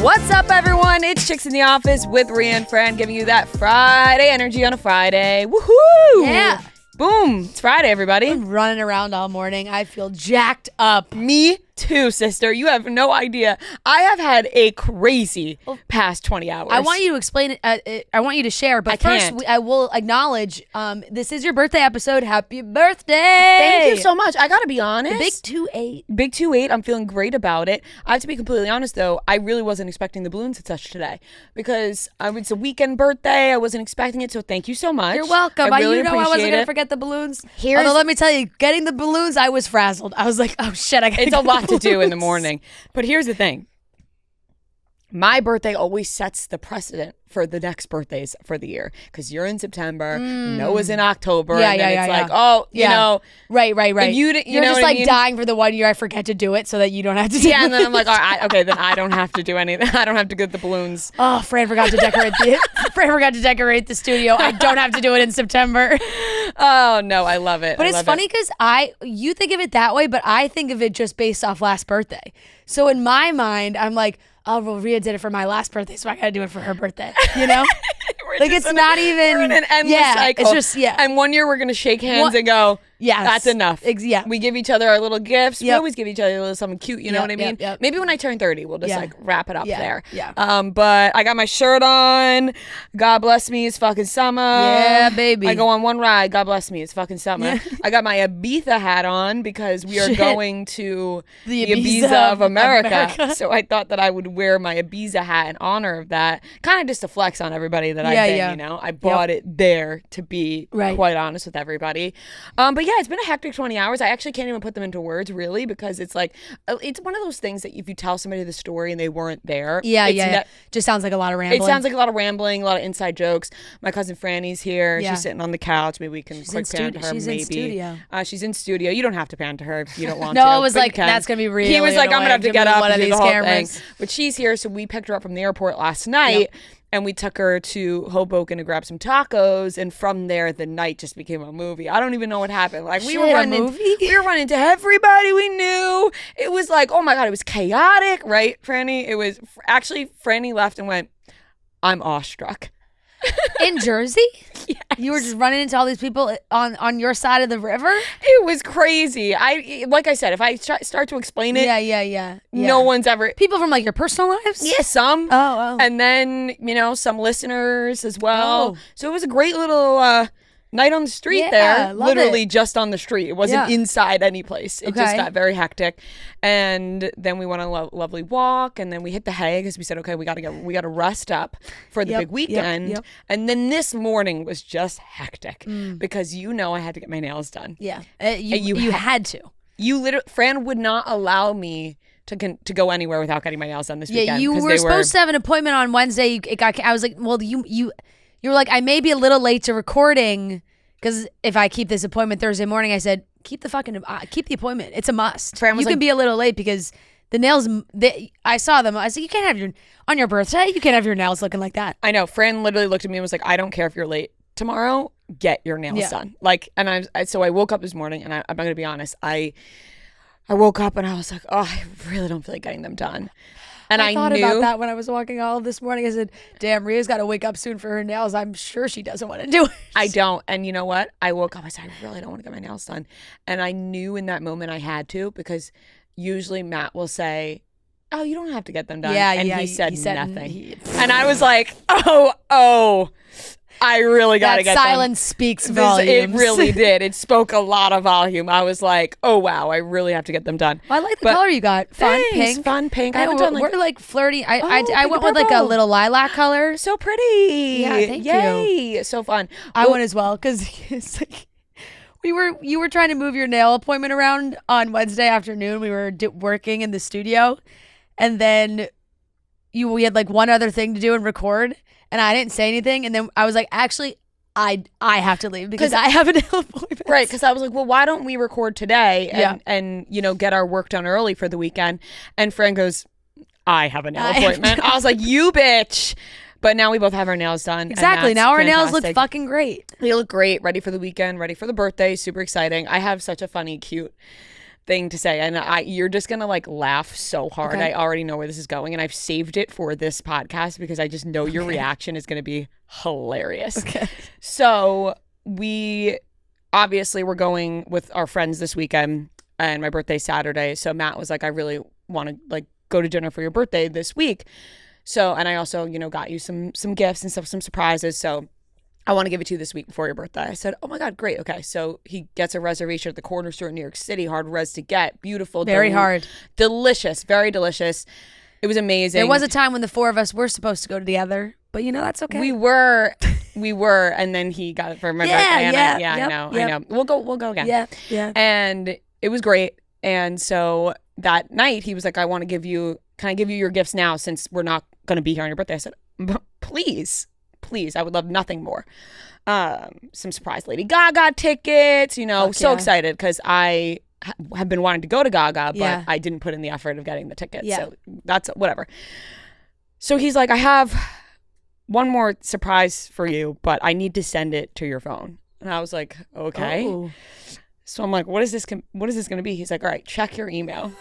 What's up, everyone? It's Chicks in the Office with Ria Fran, giving you that Friday energy on a Friday. Woohoo! Yeah. Boom. It's Friday, everybody. I'm running around all morning. I feel jacked up. Me too, sister. You have no idea. I have had a crazy past 20 hours. I want you to explain it. I want you to share, but I will acknowledge this is your birthday episode. Happy birthday. Thank you so much. I gotta be honest. The big 2-8. Big 2-8. I'm feeling great about it. I have to be completely honest, though. I really wasn't expecting the balloons and such today because it's a weekend birthday. I wasn't expecting it, so thank you so much. You're welcome. I really I wasn't appreciate gonna it. forget the balloons. Although let me tell you, getting the balloons, I was frazzled. I was like, oh shit, I gotta It's a lot to do in the morning. But here's the thing. My birthday always sets the precedent for the next birthdays for the year because you're in September, Noah's in October, and then it's like, oh, you know. Right. If you're just what like I mean? dying for the 1 year I forget to do it so that you don't have to do it. Yeah, and then I'm like, all right, okay, then I don't have to do anything. I don't have to get the balloons. Oh, Fran forgot to decorate the studio. I don't have to do it in September. Oh, no, I love it. But it's funny because you think of it that way, but I think of it just based off last birthday. So in my mind, I'm like, oh, well, Ria did it for my last birthday, so I got to do it for her birthday, you know? It's not even. We're in an endless cycle. It's just, And 1 year we're going to shake hands and go, yes, that's enough. Yeah. We give each other our little gifts. We Yep. always give each other a little something cute, you know what I mean? Yep. Maybe when I turn 30, we'll just like wrap it up there. Yeah. But I got my shirt on. God bless me, it's fucking summer. Yeah, baby. I go on one ride. God bless me, it's fucking summer. Yeah. I got my Ibiza hat on because we are going to the Ibiza of America. So I thought that I would wear my Ibiza hat in honor of that. Kind of just to flex on everybody that I've been, you know? I bought it there to be quite honest with everybody. But yeah, it's been a hectic 20 hours. I actually can't even put them into words really because it's like, it's one of those things that if you tell somebody the story and they weren't there. Just sounds like a lot of rambling. It sounds like a lot of rambling, a lot of inside jokes. My cousin Franny's here. Yeah. She's sitting on the couch. Maybe we can quick pan to her. She's in studio. She's in studio. You don't have to pan to her if you don't want no, to. I was like, that's going to be really He was like, I'm going to have to get up one of and do these the whole cameras. thing. But she's here, so we picked her up from the airport last night. Yep. And we took her to Hoboken to grab some tacos, and from there, the night just became a movie. I don't even know what happened. Like we were running into everybody we knew. It was like, oh my god, it was chaotic, right, Franny? It was actually Franny left and went, I'm awestruck. In Jersey? Yes. You were just running into all these people on your side of the river? It was crazy. Like I said, if I start to explain it, yeah. No one's ever. People from like your personal lives? Yeah, some. Oh. And then, some listeners as well. Oh. So it was a great little night on the street there. Literally just on the street. It wasn't inside any place. It just got very hectic. And then we went on a lovely walk, and then we hit the hay because we said, okay, we got to rest up for the big weekend. Yep. And then this morning was just hectic because I had to get my nails done. Yeah. You had to. Fran would not allow me to go anywhere without getting my nails done this weekend. Yeah, you were supposed to have an appointment on Wednesday. I was like, well, you were like, I may be a little late to recording because if I keep this appointment Thursday morning, I said, keep the appointment. It's a must. Fran was you can be a little late because the nails, I saw them. I was like, you can't have on your birthday, you can't have your nails looking like that. I know. Fran literally looked at me and was like, I don't care if you're late tomorrow, get your nails done. Like, and so I woke up this morning and I'm going to be honest. I woke up and I was like, oh, I really don't feel like getting them done. And I thought knew about that when I was walking all of this morning. I said, damn, Ria's got to wake up soon for her nails. I'm sure she doesn't want to do it. I don't. And you know what? I woke up. I said, I really don't want to get my nails done. And I knew in that moment I had to because usually Matt will say, oh, you don't have to get them done. Yeah, and yeah. He said nothing. And I was like, oh. I really got to get them. That silence speaks volumes. It really did. It spoke a lot of volume. I was like, oh, wow, I really have to get them done. Well, I like the color you got. Fun pink. Fun pink. We're like flirty. I went with like a little lilac color. So pretty. Yeah, thank you. So fun. I went as well because it's like you were trying to move your nail appointment around on Wednesday afternoon. We were working in the studio, and then we had like one other thing to do and record. And I didn't say anything. And then I was like, actually, I have to leave because I have a nail appointment. Right, because I was like, well, why don't we record today and get our work done early for the weekend? And Fran goes, I have a nail appointment. I was like, you bitch. But now we both have our nails done. Exactly. Now our nails look fucking great. They look great. Ready for the weekend, ready for the birthday. Super exciting. I have such a funny, cute thing to say, and you're just gonna like laugh so hard. I already know where this is going, and I've saved it for this podcast because I just know your reaction is gonna be hilarious. Okay. So we obviously we're going with our friends this weekend, and my birthday's Saturday. So Matt was like, I really want to like go to dinner for your birthday this week. So, and I also, you know, got you some gifts and stuff, some surprises. So I want to give it to you this week before your birthday. I said, oh my God, great. Okay. So he gets a reservation at the corner store in New York City. Hard res to get. Beautiful. Very hard. Delicious. Very delicious. It was amazing. There was a time when the four of us were supposed to go together, but you know, that's okay. We were, and then he got it for my birthday. I know. We'll go again. Yeah. And it was great. And so that night he was like, can I give you your gifts now since we're not going to be here on your birthday? I said, please, I would love nothing more. Some surprise Lady Gaga tickets, you know, so excited because I have been wanting to go to Gaga, but I didn't put in the effort of getting the tickets. Yeah. So that's whatever. So he's like, I have one more surprise for you, but I need to send it to your phone. And I was like, okay. Oh. So I'm like, what is this going to be? He's like, all right, check your email.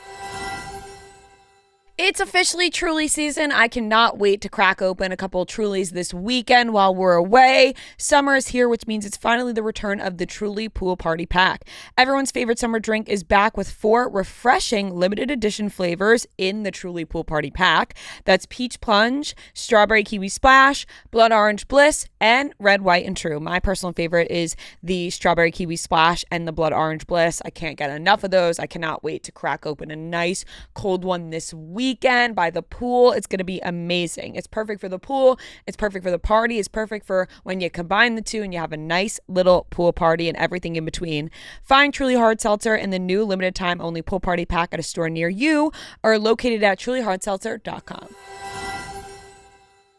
It's officially Truly season. I cannot wait to crack open a couple Trulies this weekend while we're away. Summer is here, which means it's finally the return of the Truly Pool Party Pack. Everyone's favorite summer drink is back with 4 refreshing limited edition flavors in the Truly Pool Party Pack. That's Peach Plunge, Strawberry Kiwi Splash, Blood Orange Bliss, and Red, White, and True. My personal favorite is the Strawberry Kiwi Splash and the Blood Orange Bliss. I can't get enough of those. I cannot wait to crack open a nice cold one this weekend by the pool. It's going to be amazing. It's perfect for the pool. It's perfect for the party. It's perfect for when you combine the two and you have a nice little pool party and everything in between. Find Truly Hard Seltzer in the new limited time only pool party pack at a store near you or located at trulyhardseltzer.com.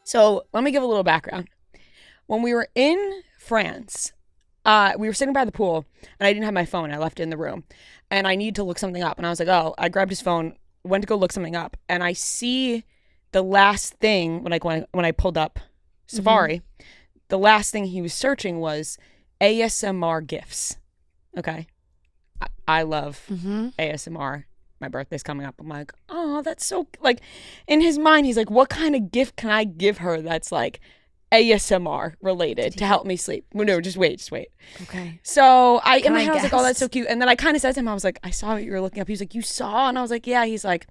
So let me give a little background. When we were in France, we were sitting by the pool and I didn't have my phone. I left it in the room and I needed to look something up. And I was like, I grabbed his phone, went to go look something up, and I see the last thing when I pulled up Safari, the last thing he was searching was ASMR gifts. Okay. I love ASMR. My birthday's coming up. I'm like, oh, that's so, like, in his mind, he's like, what kind of gift can I give her that's like ASMR related to help me sleep? Well, no, just wait. Okay. So in my head, I was like, oh, that's so cute. And then I kind of said to him, I was like, I saw what you were looking up. He was like, you saw? And I was like, yeah. He's like,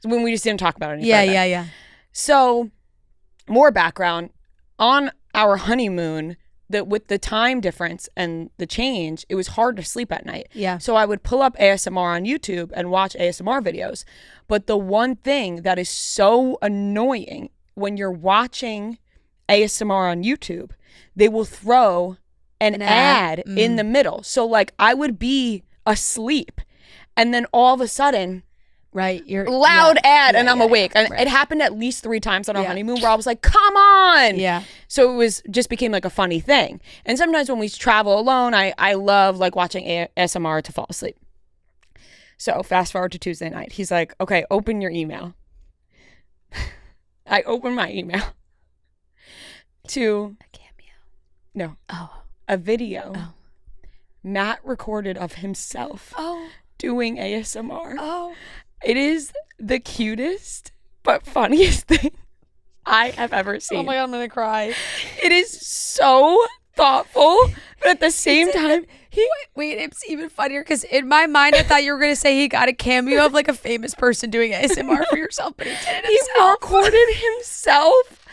when we just didn't talk about it any further. Yeah. So more background. On our honeymoon, with the time difference and the change, it was hard to sleep at night. Yeah. So I would pull up ASMR on YouTube and watch ASMR videos. But the one thing that is so annoying when you're watching ASMR on YouTube, they will throw an ad in the middle. So like I would be asleep and then all of a sudden, you're loud ad and I'm awake. And it happened at least 3 times on our honeymoon where I was like, come on. Yeah. So it just became like a funny thing. And sometimes when we travel alone, I love like watching ASMR to fall asleep. So fast forward to Tuesday night. He's like, okay, open your email. I open my email. To a cameo. No. Oh. A video. Oh. Matt recorded of himself doing ASMR. Oh. It is the cutest but funniest thing I have ever seen. Oh my God, I'm gonna cry. It is so thoughtful, but at the same time, Wait, it's even funnier because in my mind, I thought you were gonna say he got a cameo of like a famous person doing ASMR for yourself, but he did it himself. He recorded himself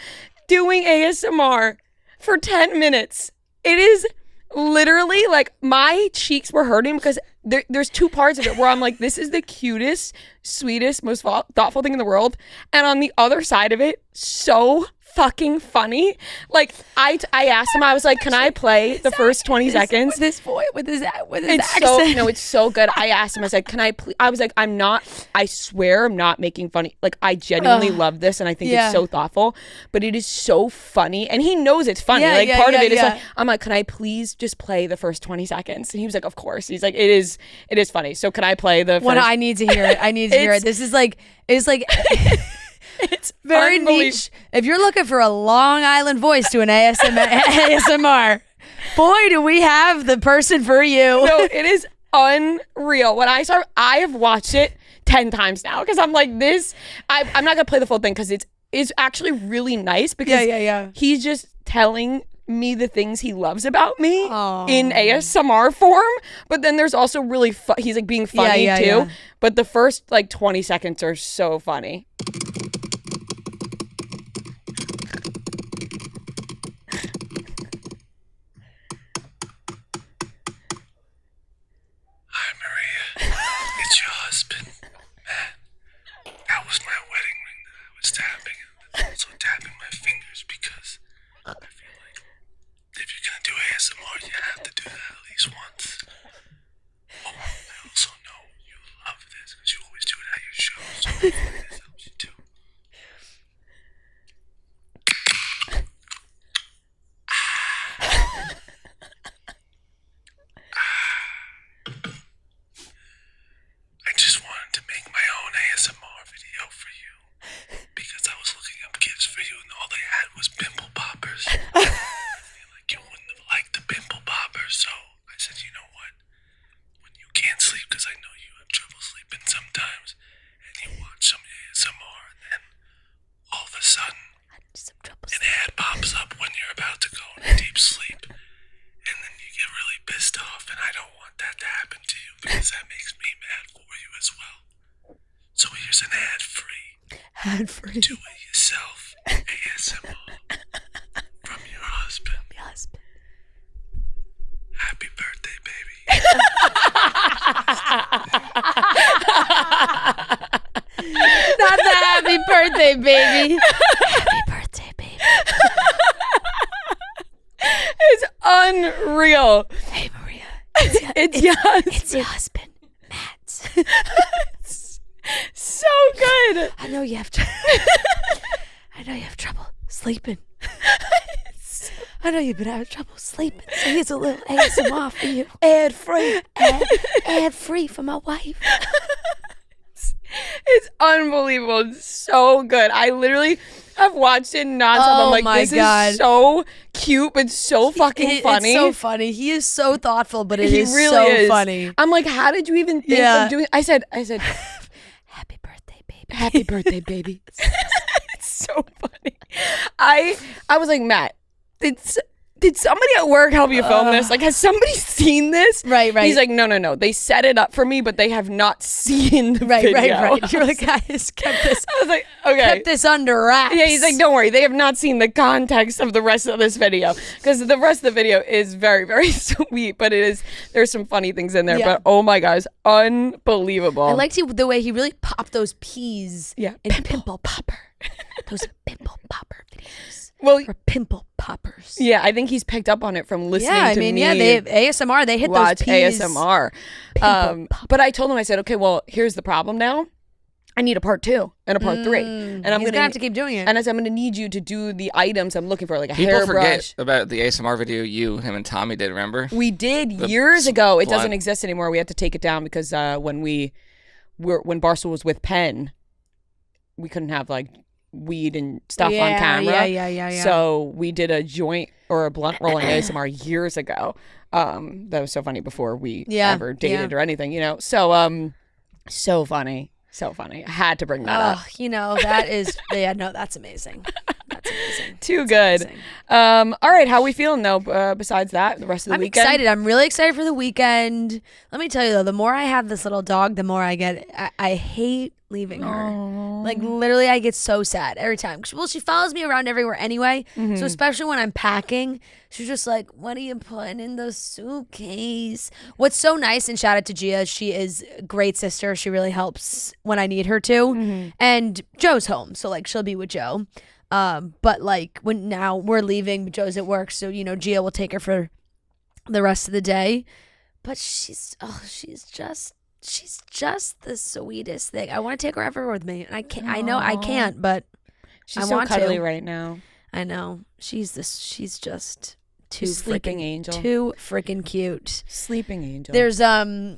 doing ASMR for 10 minutes. It is literally like my cheeks were hurting because there's 2 parts of it where I'm like, this is the cutest, sweetest, most thoughtful thing in the world. And on the other side of it, so fucking funny. Like I asked him, I was like, can I play the first 20 seconds? With his voice, with his it's accent. It's so good. I asked him, I said, can I please? I was like, I swear I'm not making funny. Like I genuinely love this and I think it's so thoughtful, but it is so funny. And he knows it's funny. Part of it is like, I'm like, can I please just play the first 20 seconds? And he was like, of course. He's like, it is funny. So can I play the first? I need to hear it. I need to hear it. This is like, it's very niche. If you're looking for a Long Island voice to an ASMR, boy, do we have the person for you. No, it is unreal. When I have watched it 10 times now because I'm like this. I'm not gonna play the full thing because it's actually really nice because he's just telling me the things he loves about me in ASMR form, but then there's also really he's like being funny too. But the first like 20 seconds are so funny. Hi Maria, it's your husband, Matt. That was my wedding ring that I was tapping, and also tapping my fingers because I feel like if you're gonna do ASMR, you have to do that at least once. Oh, I also know you love this because you always do it at your show, so hopefully this helps you too. I just wanted to make my own ASMR video for you because I was looking up gifts for you and all they had was pimple poppers. I feel like you wouldn't have liked the pimple poppers, so I said, you know what? When you can't sleep, because I know you have trouble sleeping sometimes, and you watch some ASMR, and then all of a sudden, an ad pops up when you're about to go into deep sleep, and then you get really pissed off, and I don't want that to happen to you because that makes me mad for you as well. So here's an ad-free. Do it yourself ASMR from your husband. Happy birthday, baby. Not the happy birthday, baby. Happy birthday, baby. It's unreal. Hey, Maria. It's your husband, Matt. So good. I know you have trouble sleeping. I know you've been having trouble sleeping. So here's a little ASMR for you. Ad free for my wife. It's unbelievable. It's so good. I literally have watched it nonstop. I'm like, this is so cute, but so fucking funny. It's so funny. He is so thoughtful, but he is really so is. funny. I'm like, how did you even think of doing? I said, happy birthday, baby. Happy birthday, baby. It's so funny. I was like, Matt, did somebody at work help you film this? Like, has somebody seen this? Right. He's like, no. They set it up for me, but they have not seen the video. Right. You're like, guys, kept this. I was like, okay. Kept this under wraps. Yeah, he's like, don't worry. They have not seen the context of the rest of this video. Because the rest of the video is very, very sweet, but there's some funny things in there. Yeah. But oh my gosh, unbelievable. I liked the way he really popped those peas in pimple popper. Those pimple popper videos. Well, or pimple poppers. Yeah, I think he's picked up on it from listening to me. They ASMR. They hit those peas. ASMR. But I told him, I said, okay, well, here's the problem now. I need a part 2 and a part 3, and I'm gonna have to keep doing it. And I said, I'm gonna need you to do the items I'm looking for, like a People hairbrush. forget about the ASMR video him and Tommy did. Remember? We did years ago. It doesn't exist anymore. We had to take it down because when Barstool was with Penn, we couldn't have like weed and stuff on camera. Yeah. So we did a joint or a blunt rolling ASMR years ago. That was so funny before we ever dated or anything, so funny. So funny. I had to bring that up. That is, that's amazing. That's amazing. Too good. All right. How are we feeling though? Besides that, the rest of the weekend? I'm excited. I'm really excited for the weekend. Let me tell you though, the more I have this little dog, the more I get, I hate leaving her. Aww. Like literally I get so sad every time. Well, she follows me around everywhere anyway. Mm-hmm. So especially when I'm packing, she's just like, what are you putting in the suitcase? What's so nice, and shout out to Gia, she is a great sister. She really helps when I need her to. Mm-hmm. And Joe's home, so like she'll be with Joe. But like when now we're leaving, Joe's at work, so Gia will take her for the rest of the day. But she's just the sweetest thing. I want to take her everywhere with me, and I can't. I know I can't, but she's I want so cuddly to. right now. I know she's just too sleeping freaking angel, too freaking cute. Sleeping angel. There's a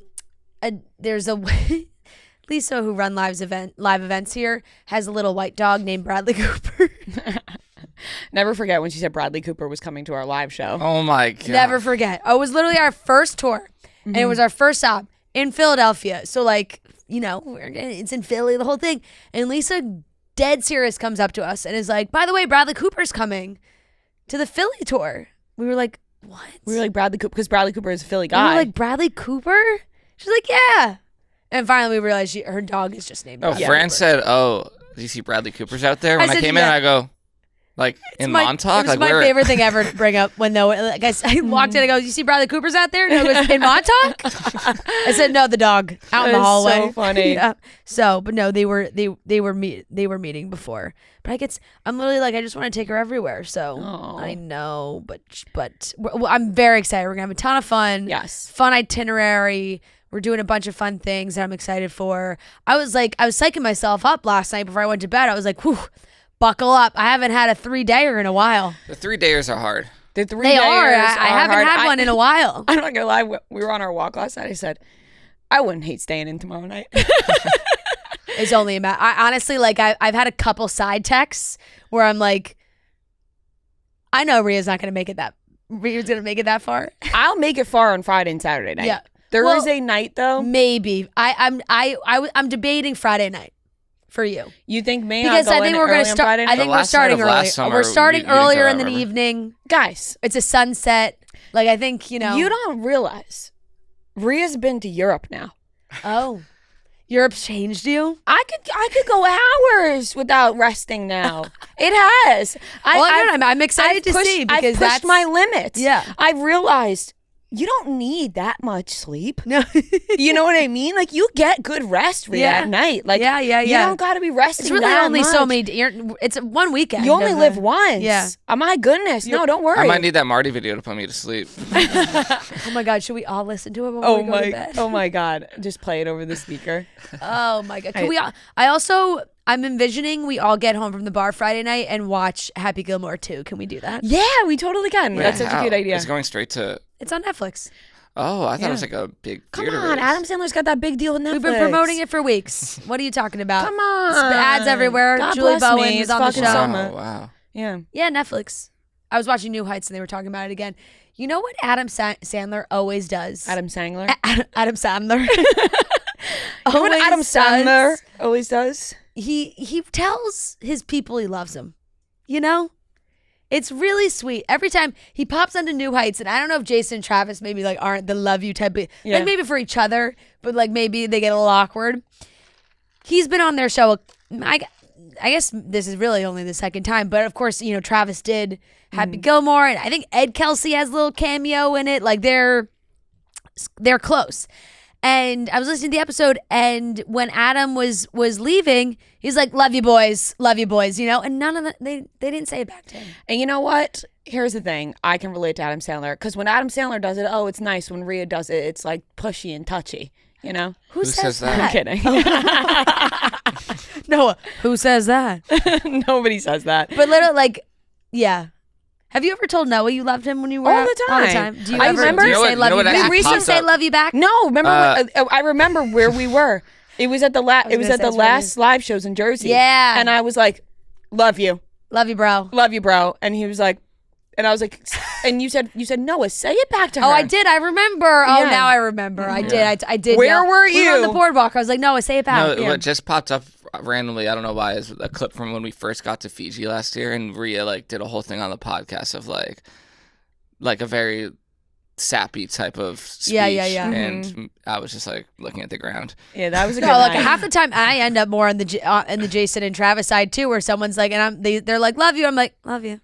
Lisa who run live events here has a little white dog named Bradley Cooper. Never forget when she said Bradley Cooper was coming to our live show. Oh my God. Never forget. Oh, it was literally our first tour. And it was our first stop in Philadelphia. So like, you know, it's in Philly, the whole thing. And Lisa, dead serious, comes up to us and is like, by the way, Bradley Cooper's coming to the Philly tour. We were like, what? We were like, Bradley Cooper, because Bradley Cooper is a Philly We guy. were like, Bradley Cooper? She's like, yeah. And finally we realized her dog is just named Oh, Bradley Fran Cooper. said, "Oh, do you see Bradley Cooper's out there?" When I said, came in, yeah. I go, like in Montauk, It was like my where? favorite thing ever to bring up when like I walked in and I go, you see Bradley Cooper's out there? No, it was in Montauk? I said, no, the dog out in the That is hallway. so funny. Yeah. So, but no, they were meeting before. But I'm literally like, I just want to take her everywhere. So Aw. I know, but I'm very excited. We're gonna have a ton of fun. Yes. Fun itinerary. We're doing a bunch of fun things that I'm excited for. I was psyching myself up last night before I went to bed. I was like, whew, buckle up. I haven't had a 3-dayer in a while. The 3-dayers are hard. The 3 They days are. I haven't hard. had one in a while. I'm not gonna lie. We were on our walk last night. I said, I wouldn't hate staying in tomorrow night. It's only a matter. I honestly, like, I've had a couple side texts where I'm like, I know Ria's not gonna make it that. Ria's gonna make it that far. I'll make it far on Friday and Saturday night. Yeah. There is Well, a night though. Maybe I'm debating Friday night for you You think me? because I'll I go think in we're gonna early on start. Friday I night? think The we're last starting night of early. last summer, We're starting you didn't earlier go in out, the remember? evening. Guys, It's a sunset. Like I think you know. you don't realize Ria's been to Europe now. Oh, Europe's changed you. I could go hours without resting now. It has. I'm excited to see because I've pushed that's my limits. Yeah. I've realized you don't need that much sleep. No. You know what I mean? Like you get good rest Ria, Yeah. at night. Like Yeah. you don't got to be resting. It's really that only much. so many. It's one weekend. You only of live the- once. Yeah. Oh my goodness. No, don't worry. I might need that Marty video to put me to sleep. Oh my God! Should we all listen to it before we go to bed? Oh my God. Just play it over the speaker. Oh my God! Can we? I'm envisioning we all get home from the bar Friday night and watch Happy Gilmore 2. Can we do that? Yeah, we totally can. That's such a How? good idea. It's going straight to. It's on Netflix. Oh, I thought it was like a big Come theater on, release. Adam Sandler's got that big deal with Netflix. We've been promoting it for weeks. What are you talking about? Come on. Ads everywhere. God Julie bless Bowen me. is It's on the fucking show. summer. Oh, wow. Yeah. Yeah, Netflix. I was watching New Heights and they were talking about it again. You know what Adam Sandler always does? Adam Sandler. Adam Sandler. You know what Always Adam does? Sandler always does? He tells his people he loves them. You know? It's really sweet. Every time he pops onto New Heights, and I don't know if Jason and Travis maybe like aren't the love you type of, Yeah. like maybe for each other, but like maybe they get a little awkward. He's been on their show. I guess this is really only the second time, but of course, you know, Travis did Happy Gilmore, and I think Ed Kelsey has a little cameo in it. Like they're close. And I was listening to the episode, and when Adam was leaving, he's like, love you boys, you know? And none of that, they didn't say it back to him. And you know what? Here's the thing. I can relate to Adam Sandler because when Adam Sandler does it, oh, it's nice. When Ria does it, it's like pushy and touchy, you know? Who says that? I'm kidding. Noah, who says that? Nobody says that. But literally, like, yeah. Have you ever told Noah you loved him when you were All the All the time. time. Do you I ever remember- do You you know say what- love you know you what back? actually Do you pops say up? love you back? No, remember? I remember where we were. It was at the It was gonna at say the it's funny. last live shows in Jersey. Yeah. And I was like, "Love you, Love you, bro. bro." And he was like, and I was like, and you said Noah, say it back to her. Oh, I did. I remember. Oh, Yeah. now I remember. I did. I did. Where yell. were We were on you? the boardwalk. I was like, Noah, say it back. No, Yeah. what just popped up randomly, I don't know why, is a clip from when we first got to Fiji last year, and Ria like did a whole thing on the podcast of like a very sappy type of speech. Yeah. And I was just like looking at the ground. Yeah, that was a good No, like night. half the time I end up more on the Jason and Travis side too, where someone's like, and they're like, love you. I'm like, love you.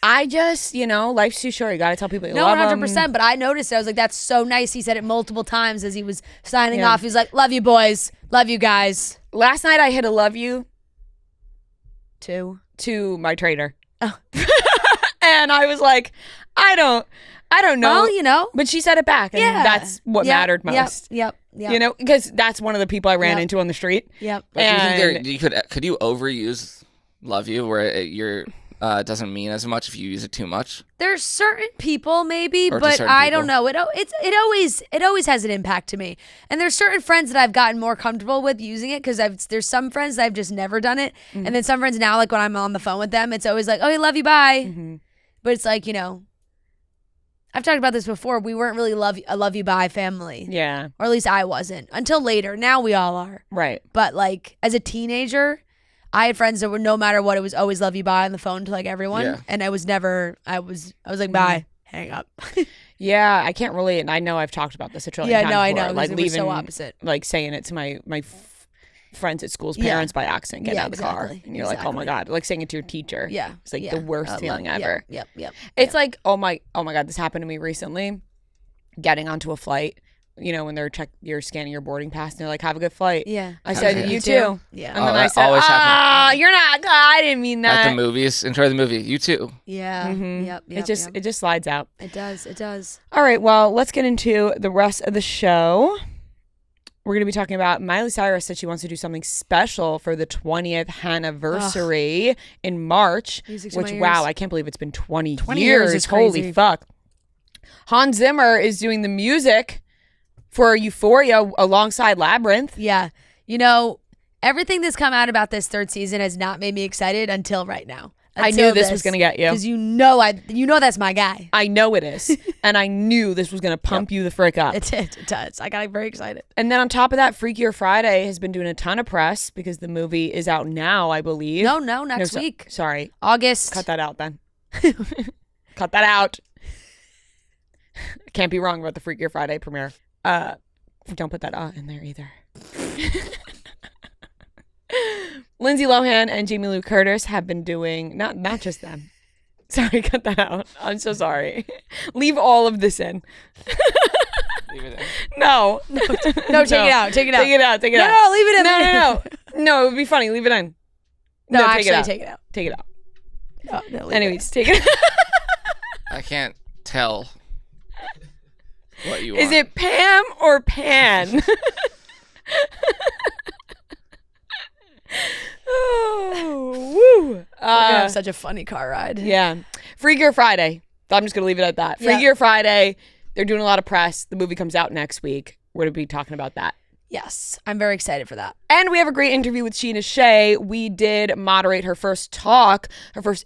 I just, life's too short. You got to tell people you No, love 100%. them. But I noticed it. I was like, that's so nice. He said it multiple times as he was signing Yeah. off. He's like, love you, boys. Love you, guys. Last night I hit a love you Too. to my trainer. Oh. And I was like, I don't know. Well, you know. But she said it back, and Yeah. that's what Yep, mattered most. Yep. Because that's one of the people I ran Yep. into on the street. Yep. But do you And- think could you overuse love you where it doesn't mean as much if you use it too much? There's certain people maybe, Or to but certain I don't people. know. It always has an impact to me. And there's certain friends that I've gotten more comfortable with using it because there's some friends that I've just never done it, and then some friends now, like when I'm on the phone with them, it's always like, oh, I love you, bye. But it's like, I've talked about this before. We weren't really a love you bye family. Yeah. Or at least I wasn't until later. Now we all are. Right. But like as a teenager, I had friends that were no matter what, it was always love you bye on the phone to like everyone. Yeah. And I was never, I was like, bye, hang up. Yeah, I can't relate. And I know I've talked about this a trillion times I before. know. Like it leaving, was so opposite. like saying it to my friends at school's parents by accident, getting out of the car. And you're like, oh my God. Like saying it to your teacher. Yeah. It's like the worst feeling ever. Yep. It's like, oh my God, this happened to me recently. Getting onto a flight, you know, when you're scanning your boarding pass and they're like, have a good flight. Yeah. I said, you too. Yeah. And then that I said, always happens. you're not, I didn't mean that. At the movies, enjoy the movie. You too. Yeah. Yep. It just slides out. It does. All right, well, let's get into the rest of the show. We're going to be talking about Miley Cyrus said she wants to do something special for the 20th Hannahversary in March. Which, wow, I can't believe it's been 20 years. Is crazy. Holy fuck. Hans Zimmer is doing the music for Euphoria alongside Labrinth. Yeah. You know, everything that's come out about this third season has not made me excited until right now. I knew this was going to get you. Because you know that's my guy. I know it is. And I knew this was going to pump you the frick up. It does. I got very excited. And then on top of that, Freakier Friday has been doing a ton of press because the movie is out now, I believe. No, next week. Sorry. August. Cut that out then. Cut that out. Can't be wrong about the Freakier Friday premiere. Don't put that in there either. Lindsay Lohan and Jamie Lee Curtis have been doing not just them. Sorry, cut that out. I'm so sorry. Leave all of this in. Leave it in. No, take it out. Take it out. Take it out. Take it out. No, leave it in. No, it would be funny. Leave it in. No, take actually, it out. take it out. Take it out. No, Anyways, take it out. I can't tell what you Is want. it Pam or Pan? Oh, woo. We're gonna have such a funny car ride. Yeah. Freakier Friday. I'm just going to leave it at that. Yeah. Freakier Friday. They're doing a lot of press. The movie comes out next week. We're going to be talking about that. Yes, I'm very excited for that. And we have a great interview with Scheana Shay. We did moderate her first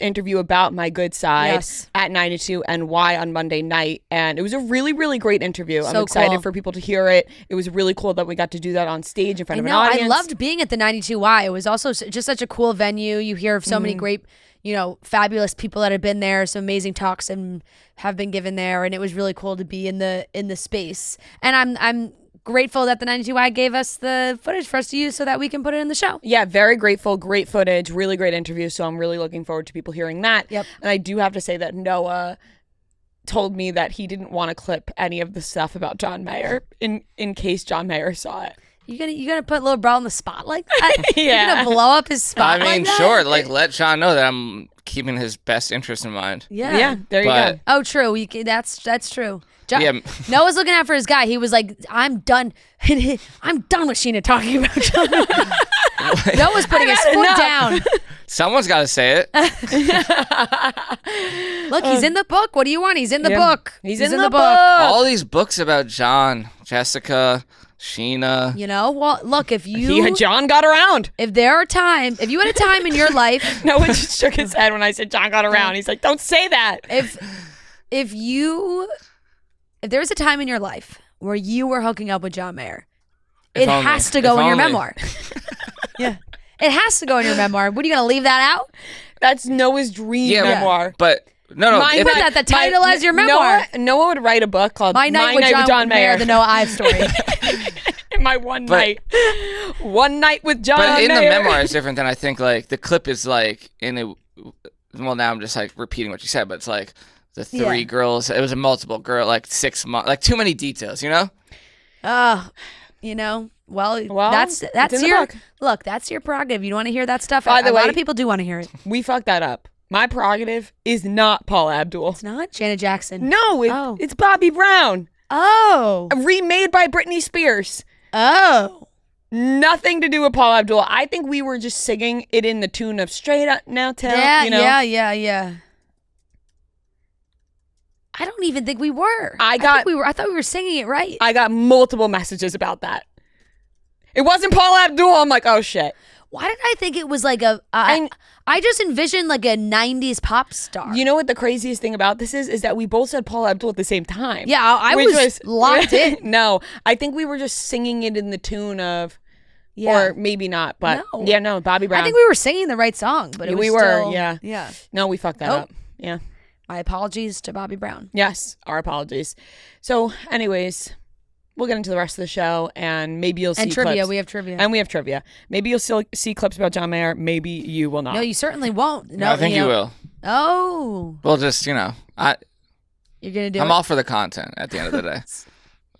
interview about My Good Side at 92 NY on Monday night. And it was a really, really great interview. I'm excited for people to hear it. It was really cool that we got to do that on stage in front of an audience. I loved being at the 92Y. It was also just such a cool venue. You hear of so many great, fabulous people that have been there. Some amazing talks and have been given there. And it was really cool to be in the space. And I'm grateful that the 92Y gave us the footage for us to use so that we can put it in the show. Yeah, very grateful. Great footage. Really great interview. So I'm really looking forward to people hearing that. Yep. And I do have to say that Noah told me that he didn't want to clip any of the stuff about John Mayer in case John Mayer saw it. You gonna put Lil Bro on the spot like that? Yeah. You're gonna blow up his spot I mean, like that? sure. Like, let John know that I'm keeping his best interest in mind. Yeah. There you go. Oh, true. That's true. Yeah. Noah's looking out for his guy. He was like, I'm done. I'm done with Scheana talking about John. Noah's putting his foot down. Someone's got to say it. Look, he's in the book. What do you want? He's in the book. He's in the book. All these books about John, Jessica, Scheana. Well, look, if John got around. if you had a time in your life, Noah just shook his head when I said John got around. He's like, don't say that. if there was a time in your life where you were hooking up with John Mayer, it has to go in your memoir. Yeah. It has to go in your memoir. What, are you going to leave that out? That's Noah's dream memoir. But no. Put that the title as your memoir. Noah would write a book called My Night with John Mayer, the Noah Ives story. My one night with John But in Mayer. the memoir is different than I think. Like, the clip is like now I'm just like repeating what you said, but it's like the three girls. It was a multiple girl, like 6 months, like too many details, Well, that's your look. That's your prerogative. You don't want to hear that stuff. By the way, a lot of people do want to hear it. We fucked that up. My prerogative is not Paul Abdul. It's not Janet Jackson. No, it's Bobby Brown. Oh, Remade by Britney Spears. Oh. Nothing to do with Paul Abdul. I think we were just singing it in the tune of Straight Up Now Tell. Yeah. I don't even think we were. I thought we were singing it right. I got multiple messages about that. It wasn't Paul Abdul. I'm like, oh shit. Why did I think it was like I just envisioned like a 90s pop star. You know what the craziest thing about this is that we both said Paula Abdul at the same time. Yeah, I was locked in. No, I think we were just singing it in the tune of, or maybe not, but Bobby Brown. I think we were singing the right song, but we were. Yeah. No, we fucked that up. Yeah. My apologies to Bobby Brown. Yes, our apologies. So, anyways, we'll get into the rest of the show, and maybe you'll see trivia. clips. We have trivia. And we have trivia. Maybe you'll still see clips about John Mayer. Maybe you will not. No, you certainly won't. No, I think you will. Oh. Well, just, you're going to do it? I'm all for the content at the end of the day.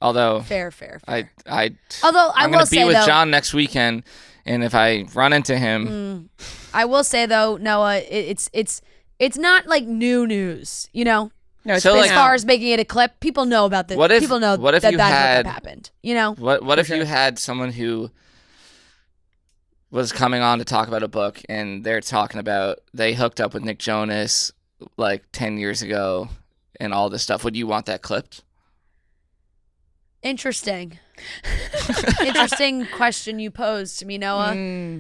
Although fair. I'm going to be with John next weekend, and if I run into him, I will say though, Noah, it's not like new news, you know. No, so as far as making it a clip, people know about this. People know that hookup happened. You know. What if you had someone who was coming on to talk about a book, and they're talking about they hooked up with Nick Jonas like 10 years ago, and all this stuff? Would you want that clipped? Interesting question you posed to me, Noah.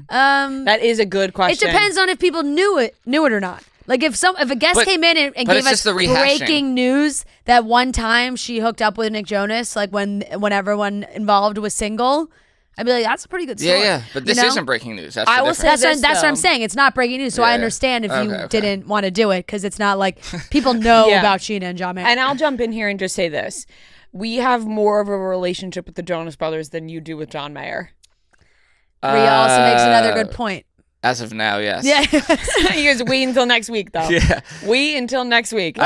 That is a good question. It depends on if people knew it or not. Like if a guest came in and gave us breaking news that one time she hooked up with Nick Jonas, like when everyone involved was single, I'd be like, that's a pretty good story. Yeah. But this isn't breaking news. That's I will say that's what I'm saying. It's not breaking news, so I understand if you didn't want to do it, because it's not like people know about Scheana and John Mayer. And I'll jump in here and just say this. We have more of a relationship with the Jonas Brothers than you do with John Mayer. Ria also makes another good point. As of now, yes. Yeah. You guys wait until next week, though. Yeah. Wait until next week.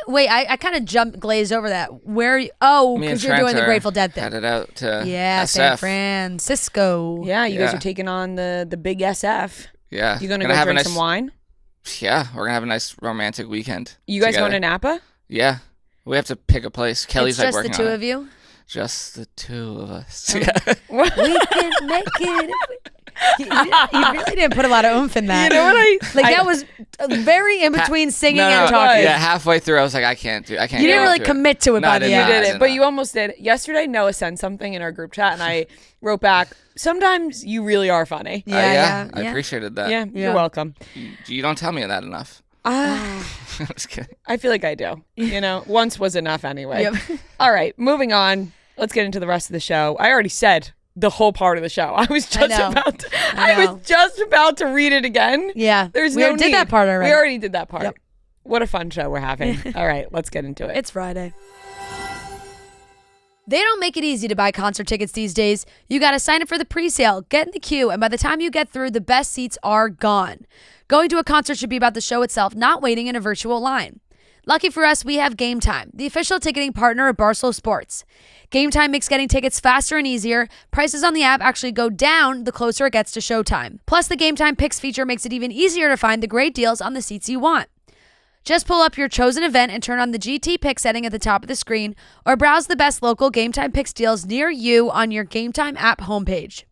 Wait, I kind of glazed over that. Where are you? Oh, because you're doing the Grateful Dead thing. Headed out to SF. San Francisco. Yeah, you guys are taking on the big SF. Yeah. You going to go drink some wine? Yeah, we're going to have a nice romantic weekend. You guys together. going to Napa? Yeah. We have to pick a place. Kelly's it's working on it. Just the two of you? Just the two of us. We can make it. You really didn't put a lot of oomph in that. You know what that was very in between singing and talking. Yeah, halfway through I was like, I can't. You didn't really commit to it by the end. You did it, but you almost did. Yesterday, Noah sent something in our group chat, and I wrote back, sometimes you really are funny. Yeah. I appreciated that. Yeah, you're welcome. You don't tell me that enough. I'm just kidding. I feel like I do. Once was enough anyway. Yep. All right, moving on. Let's get into the rest of the show. I already said the whole part of the show. I was just about to read it again. Yeah. There's we no did that part already. We already did that part. Yep. What a fun show we're having. All right, let's get into it. It's Friday. They don't make it easy to buy concert tickets these days. You got to sign up for the pre-sale, get in the queue, and by the time you get through, the best seats are gone. Going to a concert should be about the show itself, not waiting in a virtual line. Lucky for us, we have Game Time, the official ticketing partner of Barstool Sports. Game Time makes getting tickets faster and easier. Prices on the app actually go down the closer it gets to showtime. Plus, the Game Time Picks feature makes it even easier to find the great deals on the seats you want. Just pull up your chosen event and turn on the GT Pick setting at the top of the screen, or browse the best local Game Time Picks deals near you on your Game Time app homepage.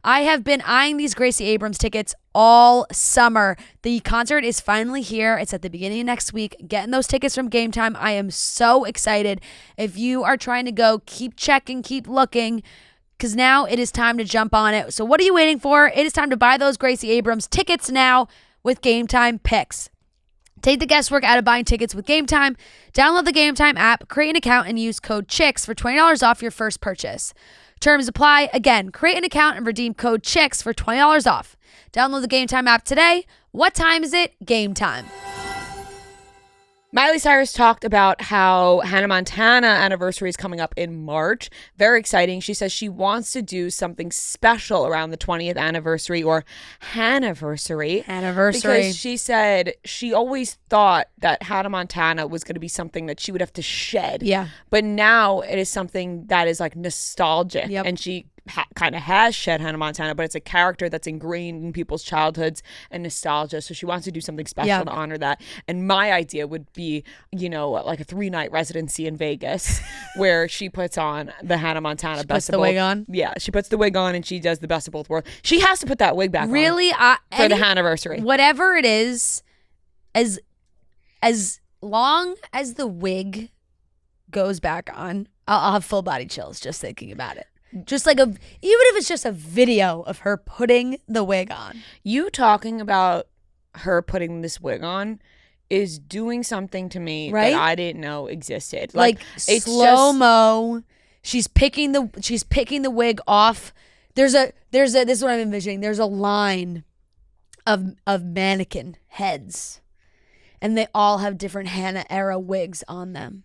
I have been eyeing these Gracie Abrams tickets all summer. The concert is finally here. It's at the beginning of next week. Getting those tickets from Game Time. I am so excited. If you are trying to go, keep checking, keep looking, because now it is time to jump on it. So what are you waiting for? It is time to buy those Gracie Abrams tickets now with Game Time Picks. Take the guesswork out of buying tickets with Game Time. Download the Game Time app, create an account, and use code CHICKS for $20 off your first purchase. Terms apply. Again, create an account and redeem code CHICKS for $20 off. Download the Game Time app today. What time is it? Game time. Miley Cyrus talked about how Hannah Monatana anniversary is coming up in March. Very exciting. She says she wants to do something special around the 20th anniversary or Hanniversary. Because she said she always thought that Hannah Monatana was going to be something that she would have to shed. Yeah. But now it is something that is like nostalgic. Yep. And she kind of has shed Hannah Monatana, but it's a character that's ingrained in people's childhoods and nostalgia. So she wants to do something special to honor that. And my idea would be, like a 3-night residency in Vegas where she puts on the Hannah Montana best of both. Puts the wig on? Yeah, she puts the wig on and she does the best of both worlds. She has to put that wig back on. Really? For the Hanniversary. Whatever it is, as long as the wig goes back on, I'll have full body chills just thinking about it. Just like even if it's just a video of her putting the wig on. You talking about her putting this wig on is doing something to me right? that I didn't know existed. Like it's slow-mo. She's picking the wig off. There's a this is what I'm envisioning. There's a line of mannequin heads. And they all have different Hannah era wigs on them.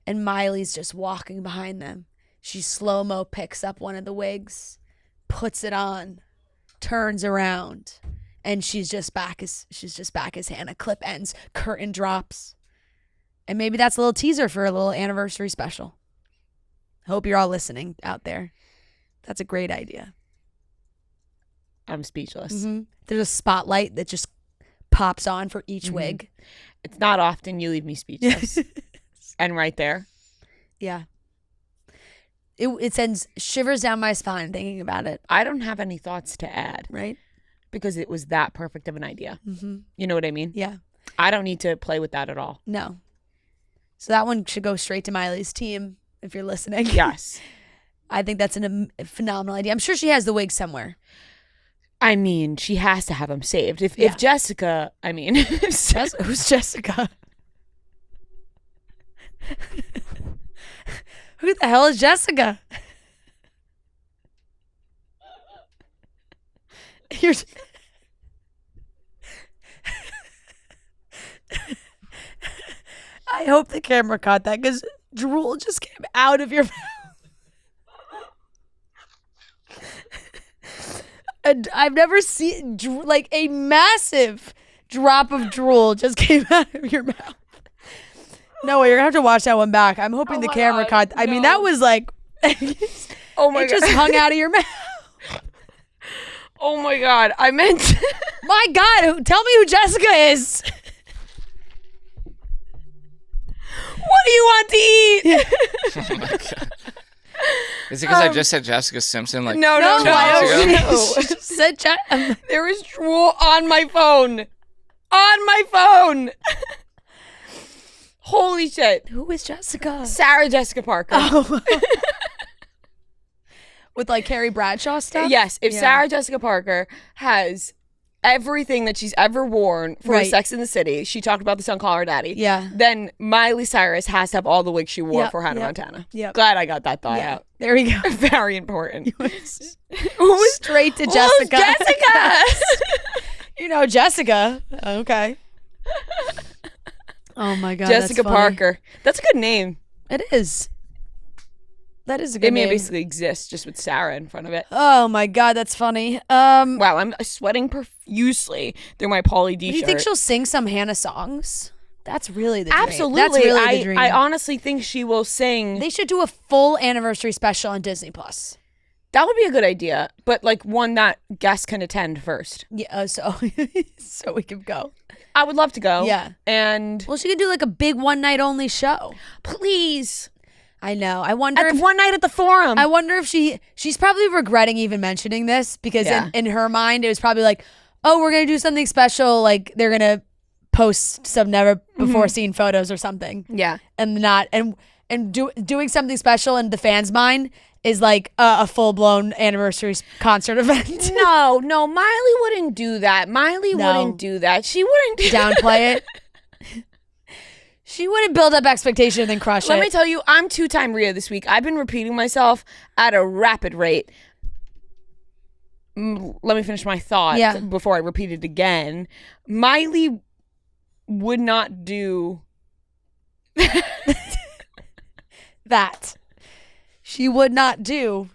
And Miley's just walking behind them. She slow-mo picks up one of the wigs, puts it on, turns around, and she's just back as Hannah. Clip ends, curtain drops. And maybe that's a little teaser for a little anniversary special. Hope you're all listening out there. That's a great idea. I'm speechless. Mm-hmm. There's a spotlight that just pops on for each wig. It's not often you leave me speechless. And right there. Yeah. It sends shivers down my spine thinking about it. I don't have any thoughts to add. Right? Because it was that perfect of an idea. Mm-hmm. You know what I mean? Yeah. I don't need to play with that at all. No. So that one should go straight to Miley's team if you're listening. Yes. I think that's a phenomenal idea. I'm sure she has the wig somewhere. I mean, she has to have them saved. If Jessica, I mean, who's Jessica? Who the hell is Jessica? I hope the camera caught that because drool just came out of your mouth. And I've never seen like a massive drop of drool just came out of your mouth. No, you're gonna have to watch that one back. I'm hoping the camera caught. I mean, that was like, oh my it God. just hung out of your mouth. Oh my God, I meant. My God, tell me who Jessica is. What do you want to eat? Oh my God. Is it because I just said Jessica Simpson? Like No. She just said There was drool on my phone. On my phone. Holy shit. Who is Jessica? Sarah Jessica Parker. Oh. With like Carrie Bradshaw stuff? Yes. If Sarah Jessica Parker has everything that she's ever worn for Sex in the City, she talked about this on Call Her Daddy. Yeah. Then Miley Cyrus has to have all the wigs she wore for Hannah Montana. Yep. Glad I got that thought out. There we go. Very important. Who was straight to Jessica? Jessica? You know Jessica. Okay. Oh my God. Jessica that's funny. Parker. That's a good name. It is. That is a good It may name. basically exist just with Sarah in front of it. Oh my God, that's funny. Wow, I'm sweating profusely through my Pauly D shirt. Do you think she'll sing some Hannah songs? That's really the dream. Absolutely. That's really the dream. I honestly think she will sing. They should do a full anniversary special on Disney Plus. That would be a good idea, but like one that guests can attend first. Yeah, so we can go. I would love to go. Yeah. And Well, she could do like a big one night only show. please, I know. I wonder at if the one night at the Forum. I wonder if she's probably regretting even mentioning this because in her mind it was probably like, oh, we're gonna do something special, like they're gonna post some never before seen photos or something. Yeah. And doing something special in the fans' mind is like a full blown anniversary concert event. No, Miley wouldn't do that. Miley wouldn't do that. She wouldn't Downplay it. She wouldn't build up expectation and then crush it. Let me tell you, I'm 2-time Ria this week. I've been repeating myself at a rapid rate. Let me finish my thought before I repeat it again. Miley would not do that. She would not do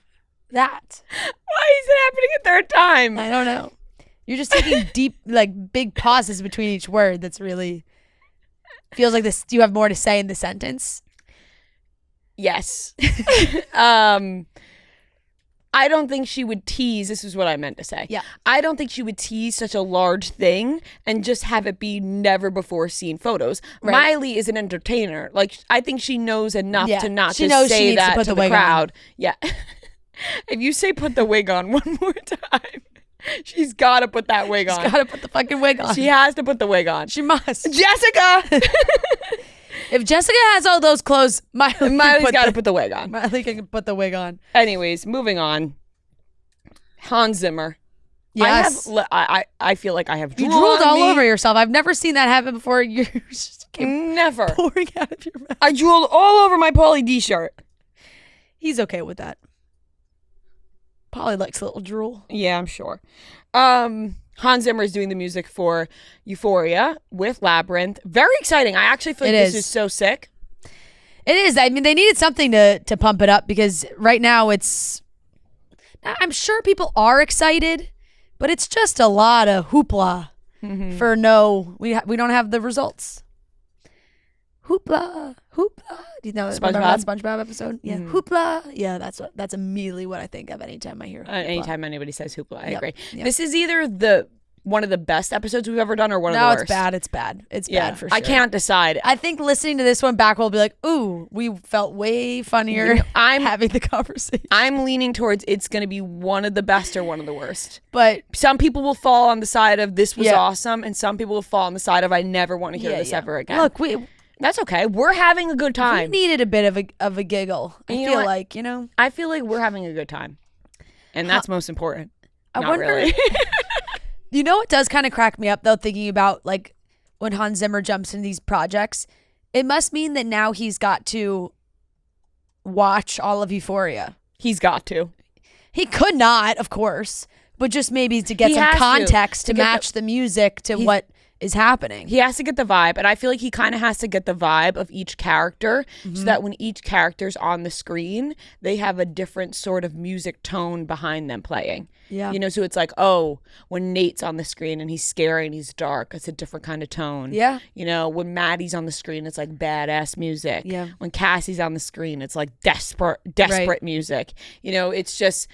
that. Why is it happening a third time? I don't know. You're just taking deep, like big pauses between each word. That's really feels like this. Do you have more to say in the sentence? Yes. I don't think she would tease. This is what I meant to say. Yeah. I don't think she would tease such a large thing and just have it be never before seen photos. Right. Miley is an entertainer. Like, I think she knows enough to not she just knows she say needs that to put the the wig crowd. Yeah. If you say put the wig on one more time, she's got to put that wig on. She's got to put the fucking wig on. She has to put the wig on. She must. Jessica! If Jessica has all those clothes, Miley's got to put the wig on. Miley can put the wig on. Anyways, moving on. Hans Zimmer. Yes. I feel like I have You drool drooled on all me. over yourself. I've never seen that happen before. You just came Never. pouring out of your mouth. I drooled all over my Pauly D shirt. He's okay with that. Polly likes a little drool. Yeah, I'm sure. Hans Zimmer is doing the music for Euphoria with Labrinth. Very exciting. I actually feel like this is so sick. It is. I mean, they needed something to pump it up because right now I'm sure people are excited, but it's just a lot of hoopla for we don't have the results. Hoopla. Do you know remember that SpongeBob episode? Yeah, hoopla. Yeah, that's immediately what I think of anytime I hear hoopla. Anytime anybody says hoopla, I agree. Yep. This is either one of the best episodes we've ever done or one of the worst. No, it's bad. It's bad for sure. I can't decide. I think listening to this one back will be like, ooh, we felt way funnier I'm having the conversation. I'm leaning towards it's going to be one of the best or one of the worst. But some people will fall on the side of this was awesome, and some people will fall on the side of I never want to hear this ever again. Look, that's okay. We're having a good time. We needed a bit of a giggle. I feel like we're having a good time, and that's most important. I wonder. Really. You know what does kind of crack me up though, thinking about like when Hans Zimmer jumps into these projects, it must mean that now he's got to watch all of Euphoria. He's got to. He could not, of course, but just maybe to get some context to match the music to what is happening. He has to get the vibe, and I feel like he kind of has to get the vibe of each character so that when each character's on the screen, they have a different sort of music tone behind them playing. Yeah. You know, so it's like, oh, when Nate's on the screen and he's scary and he's dark, it's a different kind of tone. Yeah. You know, when Maddie's on the screen, it's like badass music. Yeah. When Cassie's on the screen, it's like desperate music. You know, it's just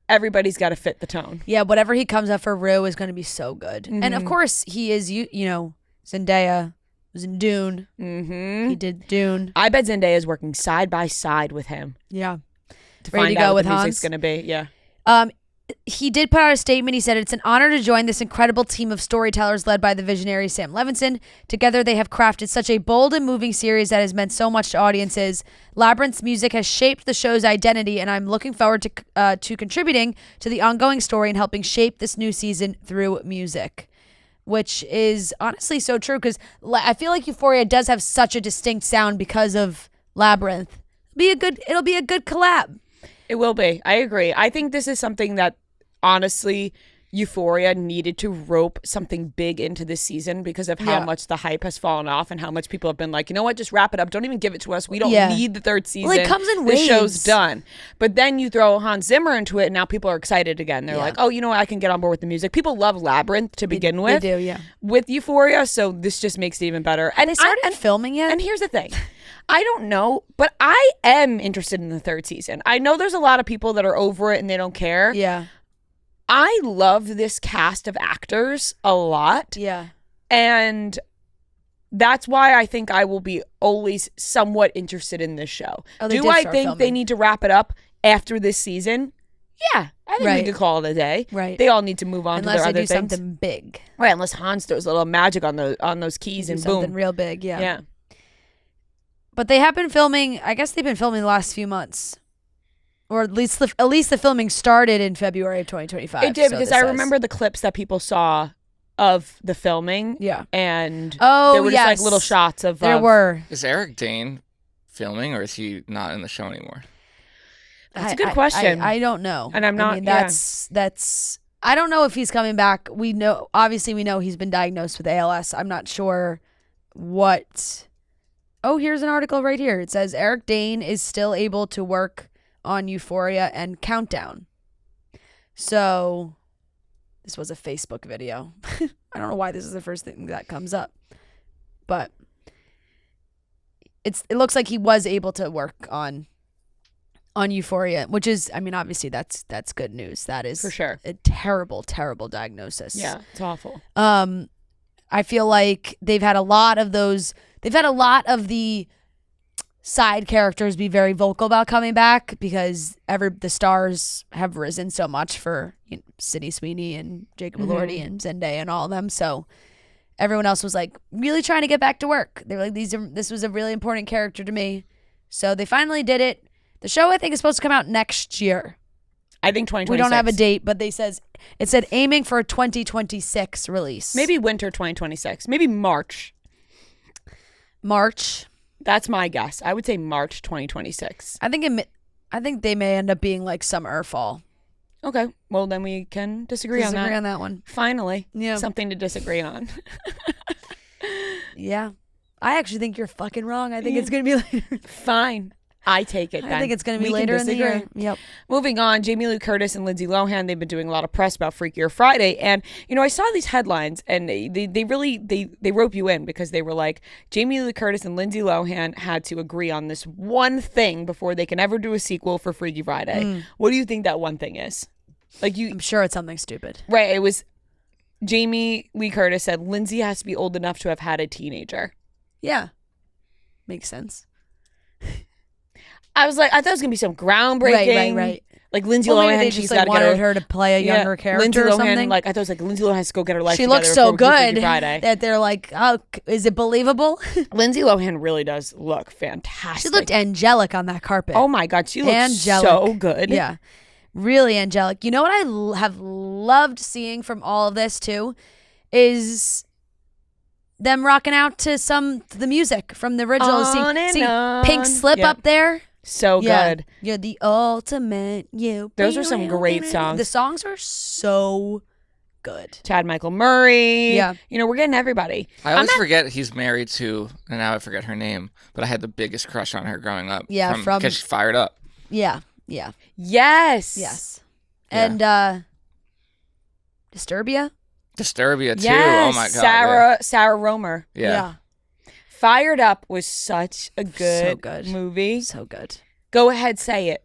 everybody's got to fit the tone. Yeah, whatever he comes up for Rue is going to be so good. And of course, he is, you know, Zendaya was in Dune. He did Dune. I bet Zendaya is working side by side with him. Yeah. To find out what the music's going to be. Yeah. He did put out a statement. He said, "It's an honor to join this incredible team of storytellers led by the visionary Sam Levinson. Together, they have crafted such a bold and moving series that has meant so much to audiences. Labrinth's music has shaped the show's identity, and I'm looking forward to contributing to the ongoing story and helping shape this new season through music." Which is honestly so true, because I feel like Euphoria does have such a distinct sound because of Labrinth. It'll be a good collab. It will be. I agree. I think this is something that, honestly, Euphoria needed to rope something big into this season because of how much the hype has fallen off and how much people have been like, you know what, just wrap it up. Don't even give it to us. We don't need the third season. Well, it comes in waves. The show's done. But then you throw Hans Zimmer into it and now people are excited again. They're like, oh, you know what, I can get on board with the music. People love Labrinth to begin with. They do, yeah. With Euphoria, so this just makes it even better. And they started filming yet? And here's the thing. I don't know, but I am interested in the third season. I know there's a lot of people that are over it and they don't care. Yeah. I love this cast of actors a lot. Yeah. And that's why I think I will be always somewhat interested in this show. Do I think they need to wrap it up after this season? Yeah. I think we could call it a day. Right. They all need to move on to their other things. Unless they do something big. Right, unless Hans throws a little magic on those keys and boom. Something real big, yeah. Yeah. But they have been filming, I guess they've been filming the last few months. Or at least the filming started in February of 2025. It did, because I remember the clips that people saw of the filming. Yeah. And there were just like little shots of... There were. Is Eric Dane filming, or is he not in the show anymore? That's a good question. I don't know. And I'm not... I mean, that's... I don't know if he's coming back. Obviously we know he's been diagnosed with ALS. I'm not sure what... Oh, here's an article right here. It says Eric Dane is still able to work on Euphoria and Countdown. So this was a Facebook video. I don't know why this is the first thing that comes up, but it looks like he was able to work on Euphoria, which is, I mean, obviously that's good news. That is for sure a terrible, terrible diagnosis. Yeah, it's awful. I feel like they've had a lot of the side characters be very vocal about coming back because the stars have risen so much for Sydney Sweeney and Jacob Elordi and Zendaya and all of them. So everyone else was like really trying to get back to work. They were like, this was a really important character to me. So they finally did it. The show, I think, is supposed to come out next year. I think 2026. We don't have a date, but it said aiming for a 2026 release. Maybe winter 2026. Maybe March. March. That's my guess. I would say March 2026. I think they may end up being like summer or fall. Okay. Well, then we can disagree on that one. Finally. Yeah. Something to disagree on. Yeah. I actually think you're fucking wrong. I think it's going to be later. Fine. I take it then. I think it's going to be later in the year. Yep. Moving on, Jamie Lee Curtis and Lindsay Lohan, they've been doing a lot of press about Freakier Friday. And, I saw these headlines and they really rope you in because they were like, Jamie Lee Curtis and Lindsay Lohan had to agree on this one thing before they can ever do a sequel for Freaky Friday. What do you think that one thing is? I'm sure it's something stupid. Right. It was Jamie Lee Curtis said Lindsay has to be old enough to have had a teenager. Yeah. Makes sense. I thought it was gonna be some groundbreaking, right. Like Lindsay Lohan, they just wanted her to play a younger character Lindsay or Lohan, something. I thought it was like Lindsay Lohan has to go get her life. She together looks so before we do good Freaky Friday. that they're like, oh, is it believable? Lindsay Lohan really does look fantastic. She looked angelic on that carpet. Oh my god, she looks so good. Yeah, really angelic. You know what I have loved seeing from all of this too is them rocking out to the music from the original. See Pink Slip up there. So good. You're the ultimate you. Those are some great songs. The songs are so good. Chad Michael Murray. Yeah. We're getting everybody. I always forget he's married to, and now I forget her name, but I had the biggest crush on her growing up. Yeah, because she fired up. Yeah. Yes. And Disturbia too. Yes. Oh my god. Sarah Romer. Yeah. Fired Up was such a good movie. So good. Go ahead, say it.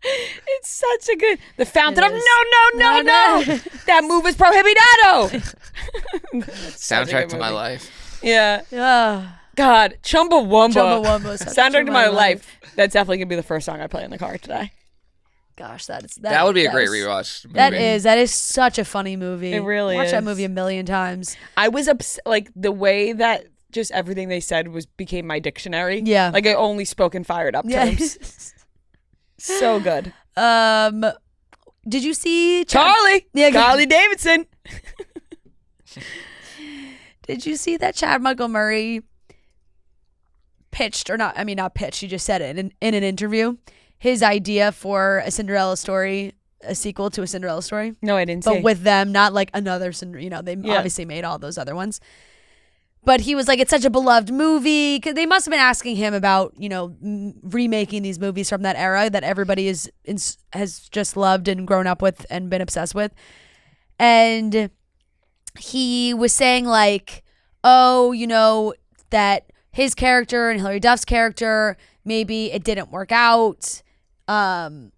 It's such a good. The Fountain of No. That move is prohibitado. Soundtrack to my life. Yeah. God, Chumbawamba. Soundtrack to my life. That's definitely gonna be the first song I play in the car today. Gosh, that would be a great rewatch movie. That is such a funny movie. It really Watch is. that movie a million times. I was like the way that just everything they said became my dictionary. Yeah. Like I only spoke in Fired Up terms. So good. Did you see Charlie? Yeah, Charlie Davidson. Did you see that Chad Michael Murray pitched, or not? I mean, not pitched. He just said it in an interview. His idea for a Cinderella story, a sequel to a Cinderella story. No, I didn't see. But with them, not like another Cinderella. They obviously made all those other ones. But he was like, it's such a beloved movie. Because they must have been asking him about, remaking these movies from that era that everybody has just loved and grown up with and been obsessed with. And he was saying like, that his character and Hilary Duff's character, maybe it didn't work out. And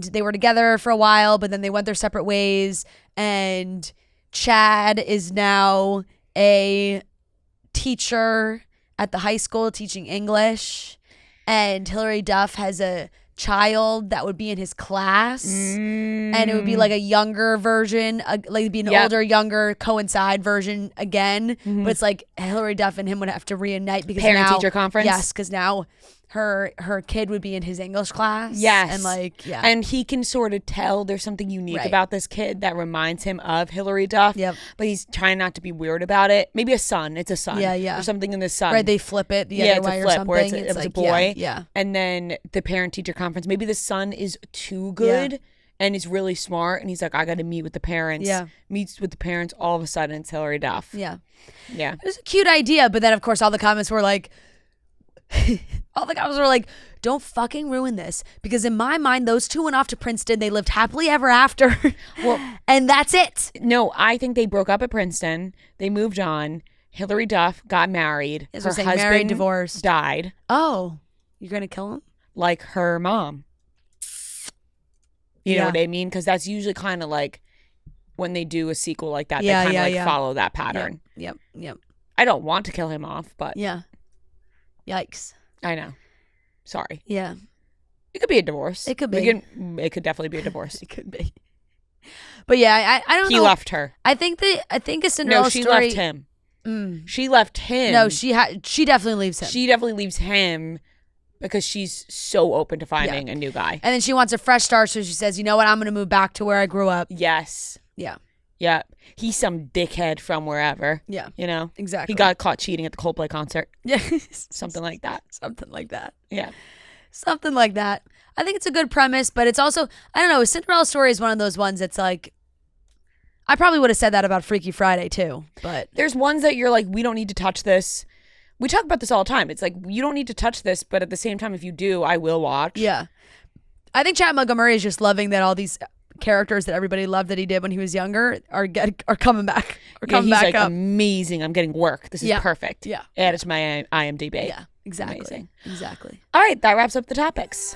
they were together for a while, but then they went their separate ways. And Chad is now a teacher at the high school teaching English. And Hilary Duff has a child that would be in his class. And it would be like a younger version, like it'd be an older, younger coincide version again. But it's like Hilary Duff and him would have to reunite because Parent-teacher conference? Yes, because now her kid would be in his English class. Yes. And and he can sort of tell there's something unique Right. about this kid that reminds him of Hilary Duff. Yep. But he's trying not to be weird about it. Maybe a son. It's a son. Yeah. There's something in the son. Right, they flip it the it's other a way flip or something. where it was a boy. Yeah. And then the parent-teacher conference. Maybe the son is too good and is really smart. And he's like, I got to meet with the parents. Yeah. Meets with the parents. All of a sudden, it's Hilary Duff. Yeah. Yeah. It was a cute idea, but then of course all the comments were like, don't fucking ruin this, because in my mind those two went off to Princeton, they lived happily ever after. Well, and that's it. No, I think they broke up at Princeton. They moved on. Hilary Duff got married. As Her we're saying, husband married, divorced. died, Oh, you're gonna kill him? like her mom. You know what I mean? Because that's usually kind of like when they do a sequel like that, they kind of follow that pattern. Yep. I don't want to kill him off, but Yeah. Yikes. I know. Sorry. Yeah. It could be a divorce. It could be. It could definitely be a divorce. It could be. But yeah, I don't know. He left her. I think a Cinderella No, she story. left him. She left him. No, she definitely leaves him. She definitely leaves him because she's so open to finding a new guy. And then she wants a fresh start, so she says, "You know what? I'm going to move back to where I grew up." Yes. Yeah. Yeah. He's some dickhead from wherever. Yeah. You know? Exactly. He got caught cheating at the Coldplay concert. Yeah. Something like that. Something like that. Yeah. Something like that. I think it's a good premise, but it's also, I don't know, a Cinderella story is one of those ones that's like, I probably would have said that about Freaky Friday too, but There's ones that you're like, we don't need to touch this. We talk about this all the time. It's like, you don't need to touch this, but at the same time, if you do, I will watch. yeah. I think Chad Montgomery is just loving that all these characters that everybody loved that he did when he was younger are coming back. He's like, up. Amazing. I'm getting work. This is perfect. Yeah. Add it to my IMDb. Yeah, exactly. Amazing. Exactly. All right. That wraps up the topics.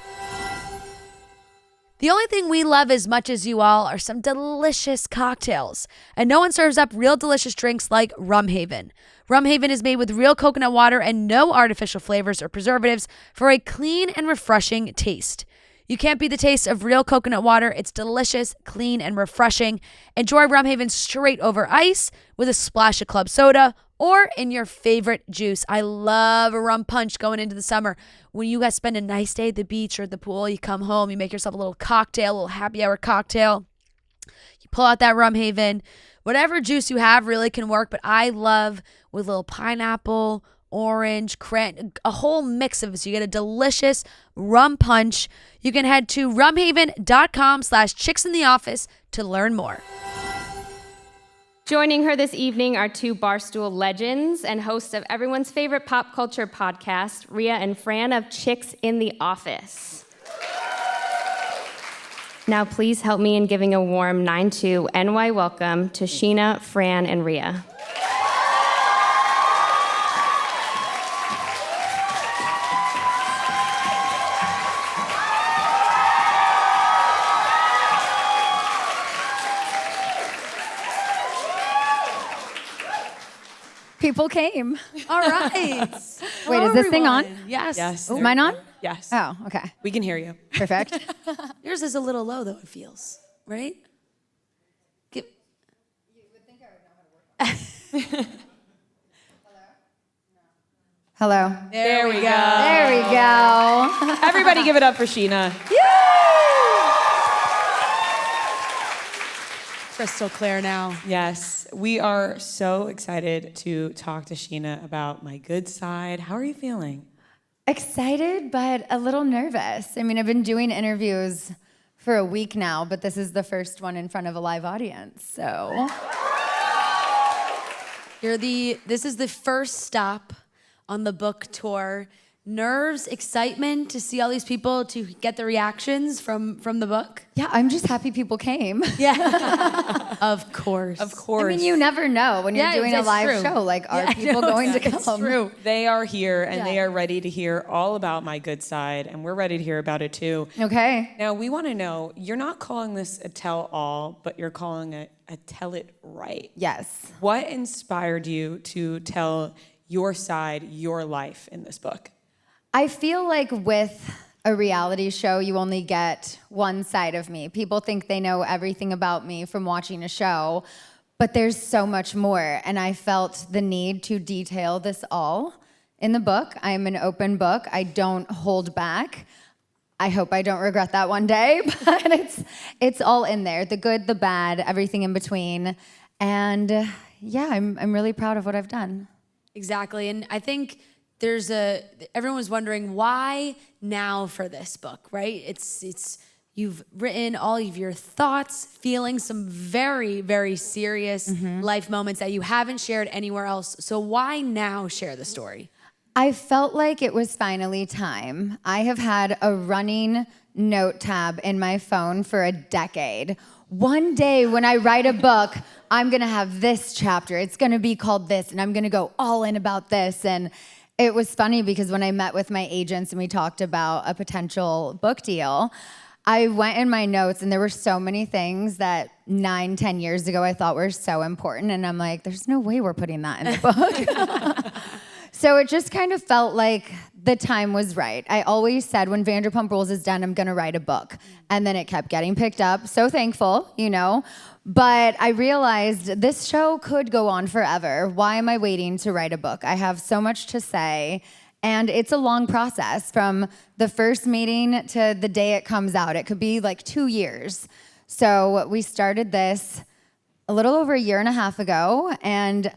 The only thing we love as much as you all are some delicious cocktails. And no one serves up real delicious drinks like RumHaven. RumHaven is made with real coconut water and no artificial flavors or preservatives for a clean and refreshing taste. You can't beat the taste of real coconut water. It's delicious, clean, and refreshing. Enjoy RumHaven straight over ice with a splash of club soda or in your favorite juice. I love a rum punch going into the summer. When you guys spend a nice day at the beach or at the pool, you come home, you make yourself a little cocktail, a little happy hour cocktail. You pull out that RumHaven. Whatever juice you have really can work, but I love with a little pineapple, orange, a whole mix of it. So you get a delicious rum punch. You can head to rumhaven.com/chicksintheoffice to learn more. Joining her this evening are two Barstool legends and hosts of everyone's favorite pop culture podcast, Ria and Fran of Chicks in the Office. Now please help me in giving a warm 9-2 NY welcome to Scheana, Fran, and Ria. People came. All right. Wait, is this thing on? Yes. Yes. Is mine on? Yes. Oh, okay. We can hear you. Perfect. Yours is a little low, though, it feels. Right? You would think I would know how to work on Hello. There we go. There we go. Everybody give it up for Scheana. crystal clear now. Yes, we are so excited to talk to Scheana about my good side. How are you feeling? Excited, but a little nervous. I mean, I've been doing interviews for a week now, but this is the first one in front of a live audience, so. This is the first stop on the book tour. Nerves, excitement to see all these people, to get the reactions from the book. Yeah, I'm just happy people came. Yeah. Of course. Of course. I mean, you never know when you're doing a live show. Like, are people going to come? It's true. They are here, and Yeah. they are ready to hear all about my good side, and we're ready to hear about it too. Okay. Now, we want to know, you're not calling this a tell-all, but you're calling it a tell it right. Yes. What inspired you to tell your side, your life in this book? I feel like with a reality show, you only get one side of me. People think they know everything about me from watching a show, but there's so much more. And I felt the need to detail this all in the book. I'm an open book. I don't hold back. I hope I don't regret that one day, but it's all in there. The good, the bad, everything in between. And yeah, I'm really proud of what I've done. Exactly. And I think everyone was wondering why now for this book, right? It's you've written all of your thoughts, feelings, some very, very serious life moments that you haven't shared anywhere else. So why now share the story? I felt like it was finally time. I have had a running note tab in my phone for a decade. One day when I write a book, I'm gonna have this chapter. It's gonna be called this, and I'm gonna go all in about this. And it was funny because when I met with my agents and we talked about a potential book deal, I went in my notes and there were so many things that 9-10 years ago I thought were so important. And I'm like, there's no way we're putting that in the book. So it just kind of felt like the time was right. I always said when Vanderpump Rules is done, I'm going to write a book. And then it kept getting picked up. So thankful, you know. But I realized this show could go on forever. Why am I waiting to write a book? I have so much to say. And it's a long process from the first meeting to the day it comes out. It could be like 2 years. So we started this a little over a year and a half ago. And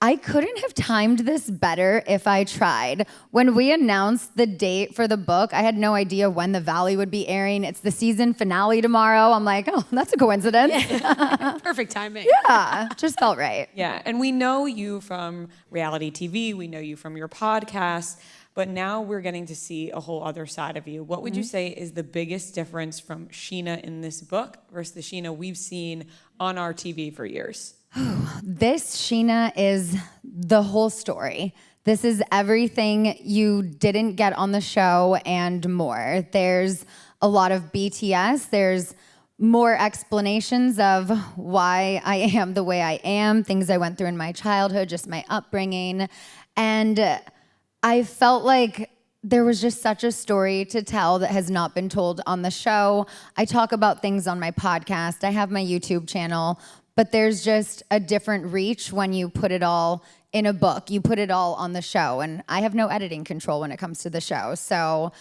I couldn't have timed this better if I tried. When we announced the date for the book, I had no idea when The Valley would be airing. It's the season finale tomorrow. I'm like, oh, that's a coincidence. Yeah. Perfect timing. Yeah, just felt right. Yeah, and we know you from reality TV. We know you from your podcast. But now we're getting to see a whole other side of you. What would you say is the biggest difference from Scheana in this book versus the Scheana we've seen on our TV for years? This Scheana is the whole story. This is everything you didn't get on the show and more. There's a lot of BTS. There's more explanations of why I am the way I am, things I went through in my childhood, just my upbringing. And I felt like there was just such a story to tell that has not been told on the show. I talk about things on my podcast. I have my YouTube channel. But there's just a different reach when you put it all in a book. You put it all on the show. And I have no editing control when it comes to the show. So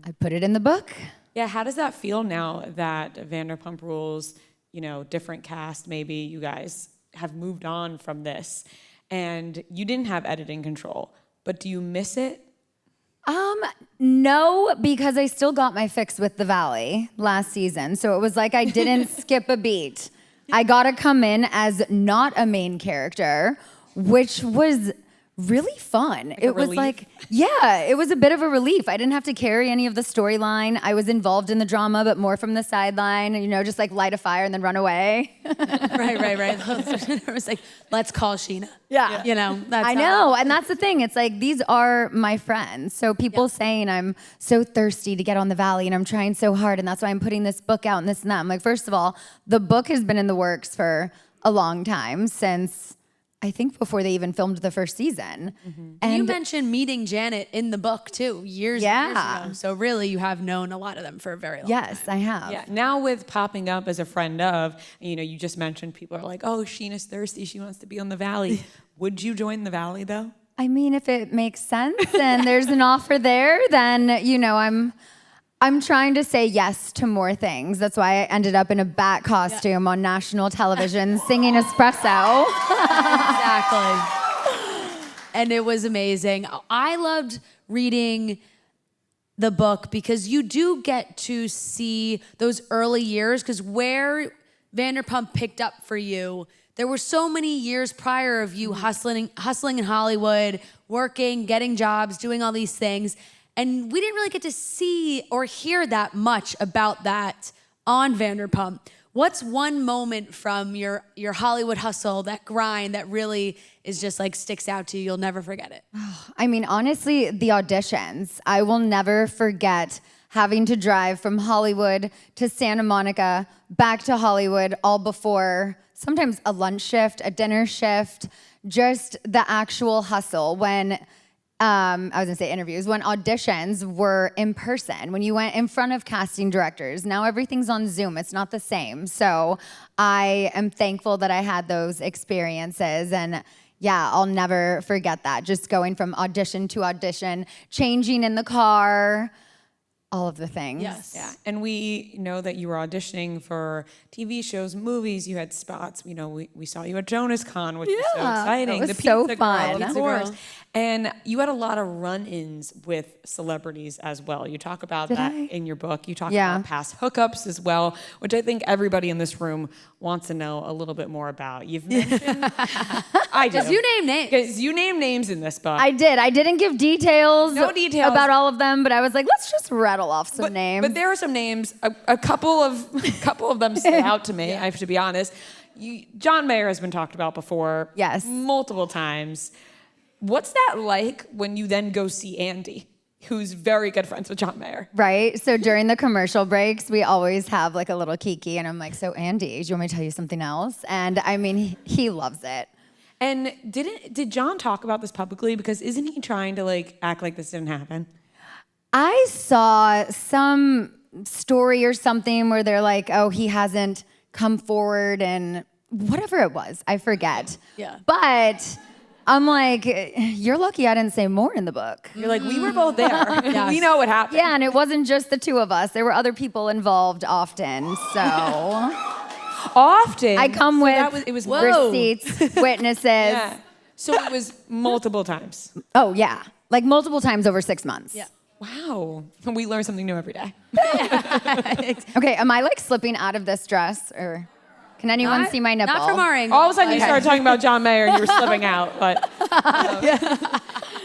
I put it in the book. Yeah, how does that feel now that Vanderpump Rules, you know, different cast, maybe you guys have moved on from this and you didn't have editing control, but do you miss it? No, because I still got my fix with The Valley last season. So it was like I didn't skip a beat. I got to come in as not a main character, which was really fun. Like it was like, yeah, it was a bit of a relief. I didn't have to carry any of the storyline. I was involved in the drama, but more from the sideline, you know, just like light a fire and then run away. Right. It was like, let's call Scheana. Yeah. You know, that's I know. And that's the thing. It's like, these are my friends. So people saying I'm so thirsty to get on The Valley and I'm trying so hard and that's why I'm putting this book out and this and that. I'm like, first of all, the book has been in the works for a long time, since I think before they even filmed the first season. And you mentioned meeting Janet in the book too, years ago. So really you have known a lot of them for a very long time. Yes, I have. Yeah, now with popping up as a friend of, you know, you just mentioned people are like, oh, Sheena's thirsty. She wants to be on The Valley. Would you join The Valley though? I mean, if it makes sense and there's an offer there, then, you know, I'm trying to say yes to more things. That's why I ended up in a bat costume on national television singing Espresso. Exactly. And it was amazing. I loved reading the book because you do get to see those early years, because where Vanderpump picked up for you, there were so many years prior of you hustling in Hollywood, working, getting jobs, doing all these things. And we didn't really get to see or hear that much about that on Vanderpump. What's one moment from your Hollywood hustle, that grind, that really is just like sticks out to you? You'll never forget it. I mean, honestly, the auditions. I will never forget having to drive from Hollywood to Santa Monica, back to Hollywood, all before sometimes a lunch shift, a dinner shift, just the actual hustle when... I was gonna say interviews, when auditions were in person, when you went in front of casting directors. Now everything's on Zoom. It's not the same. So I am thankful that I had those experiences. And yeah, I'll never forget that. Just going from audition to audition, changing in the car, all of the things. Yes. Yeah. And we know that you were auditioning for TV shows, movies. You had spots. You know, we saw you at Jonas Con, which was so exciting. That was the so Pizza fun. Girl, Pizza Girls. And you had a lot of run-ins with celebrities as well. You talk about that in your book. You talk about past hookups as well, which I think everybody in this room wants to know a little bit more about. You've mentioned... I do. Because you name names. Because you name names in this book. I did. I didn't give details, No details about all of them, but I was like, let's just rattle off some names. But there are some names. A couple of them stood out to me. I have to be honest. John Mayer has been talked about before. Yes. Multiple times. What's that like when you then go see Andy, who's very good friends with John Mayer? Right. So during the commercial breaks, we always have like a little kiki, and I'm like, so Andy, do you want me to tell you something else? And I mean, he loves it. And did John talk about this publicly? Because isn't he trying to like act like this didn't happen? I saw some story or something where they're like, oh, he hasn't come forward and whatever it was, I forget. Yeah. But I'm like, you're lucky I didn't say more in the book. You're like, we were both there. We know what happened. Yeah, and it wasn't just the two of us. There were other people involved often, so. Often? I come it was receipts, witnesses. Yeah. So it was multiple times. Oh, yeah. Like multiple times over 6 months. Yeah. Wow. We learn something new every day. Okay, am I like slipping out of this dress or can anyone see my nipple? Not from our angle. All of a sudden you started talking about John Mayer and you were slipping out. But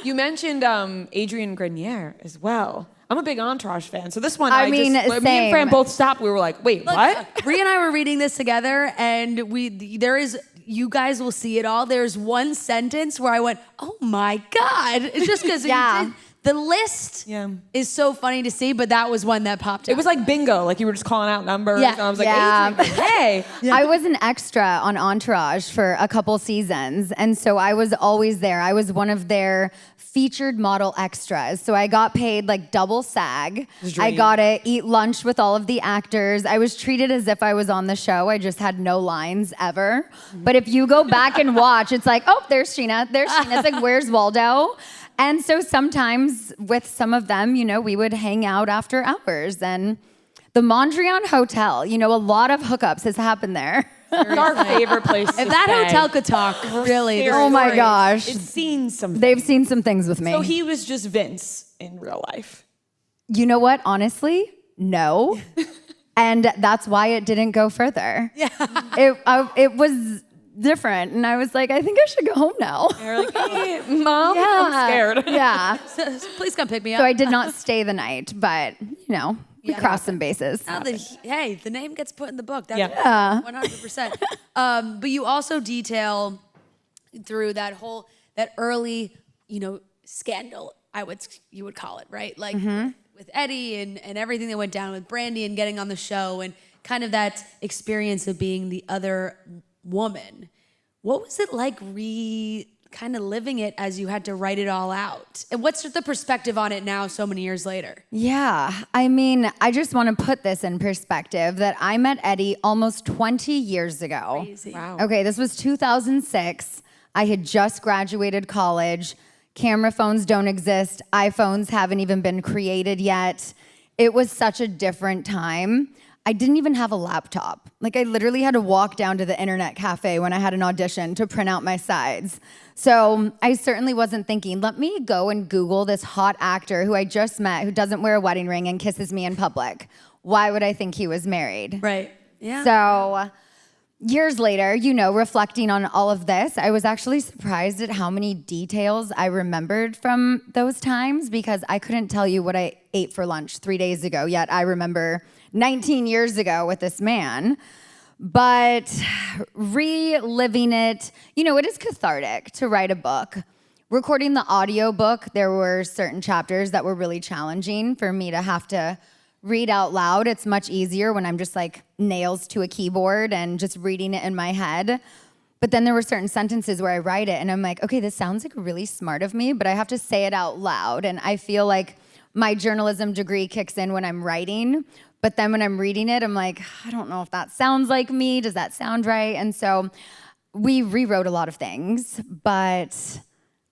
you mentioned Adrienne Grenier as well. I'm a big Entourage fan. So this one, me and Fran both stopped. We were like, wait, what? Rhea and I were reading this together and you guys will see it all. There's one sentence where I went, oh my God. It's just because the list is so funny to see, but that was one that popped up. It was like bingo, like you were just calling out numbers. Yeah. And I was like, hey. I was an extra on Entourage for a couple seasons, and so I was always there. I was one of their featured model extras. So I got paid like double SAG. I got to eat lunch with all of the actors. I was treated as if I was on the show. I just had no lines ever. But if you go back and watch, it's like, oh, there's Scheana. It's like, where's Waldo? And so sometimes with some of them, we would hang out after hours. And the Mondrian Hotel, a lot of hookups has happened there. It's our favorite place to If that stay. hotel could talk, really. Oh my gosh. It's seen some. They've seen some things with me. So he was just Vince in real life. You know what? Honestly, no. And that's why it didn't go further. Yeah. It was different. And I was like, I think I should go home now. You're like, hey, Mom, I'm scared. Yeah. Please come pick me up. So I did not stay the night, but, we crossed some bases. Now that hey, the name gets put in the book. That's 100%. But you also detail through that early, scandal, you would call it, right? Like with Eddie and everything that went down with Brandy and getting on the show and kind of that experience of being the other woman. What was it like kind of living it as you had to write it all out? And what's the perspective on it now so many years later? Yeah, I just want to put this in perspective that I met Eddie almost 20 years ago. Crazy. Wow. Okay, this was 2006. I had just graduated college. Camera phones don't exist. iPhones haven't even been created yet. It was such a different time. I didn't even have a laptop. Like I literally had to walk down to the internet cafe when I had an audition to print out my sides. So I certainly wasn't thinking, let me go and Google this hot actor who I just met who doesn't wear a wedding ring and kisses me in public. Why would I think he was married? Right. Yeah. So years later, reflecting on all of this, I was actually surprised at how many details I remembered from those times because I couldn't tell you what I ate for lunch 3 days ago, yet I remember 19 years ago with this man. But reliving it, it is cathartic to write a book. Recording the audio book, there were certain chapters that were really challenging for me to have to read out loud. It's much easier when I'm just like nails to a keyboard and just reading it in my head. But then there were certain sentences where I write it and I'm like, okay, this sounds like really smart of me, but I have to say it out loud. And I feel like my journalism degree kicks in when I'm writing. But then when I'm reading it, I'm like, I don't know if that sounds like me. Does that sound right? And so we rewrote a lot of things, but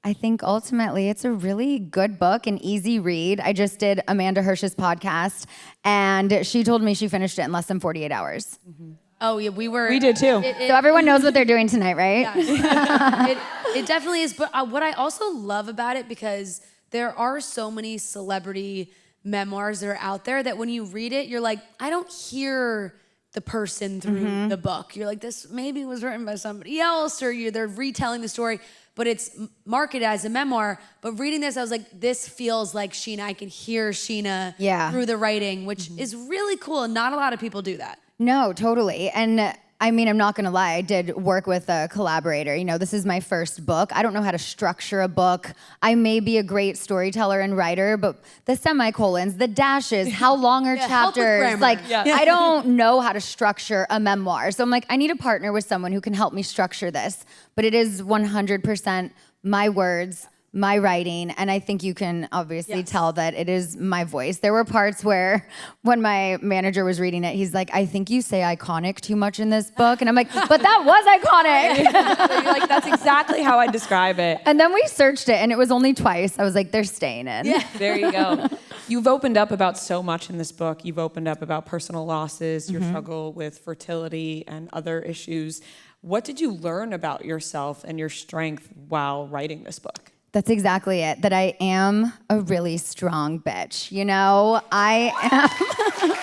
I think ultimately it's a really good book, an easy read. I just did Amanda Hirsch's podcast, and she told me she finished it in less than 48 hours. Mm-hmm. Oh, yeah, we did too. So everyone knows what they're doing tonight, right? Yeah. It definitely is. But what I also love about it, because there are so many celebrity memoirs that are out there that when you read it, you're like, I don't hear the person through the book. You're like, this maybe was written by somebody else, or they're retelling the story, but it's marketed as a memoir. But reading this, I was like, this feels like Scheana. I can hear Scheana through the writing, which is really cool, and not a lot of people do that. No, totally. And I'm not going to lie. I did work with a collaborator. This is my first book. I don't know how to structure a book. I may be a great storyteller and writer, but the semicolons, the dashes, how long are chapters? I don't know how to structure a memoir. So I'm like, I need a partner with someone who can help me structure this. But it is 100% my words, my writing, and I think you can obviously tell that it is my voice. There were parts where when my manager was reading it, he's like, I think you say iconic too much in this book. And I'm like, but that was iconic. So you're like, that's exactly how I describe it. And then we searched it, and it was only twice. I was like, they're staying in. Yeah. There you go. You've opened up about so much in this book. You've opened up about personal losses, your struggle with fertility and other issues. What did you learn about yourself and your strength while writing this book? That's exactly it, that I am a really strong bitch. You know, I am.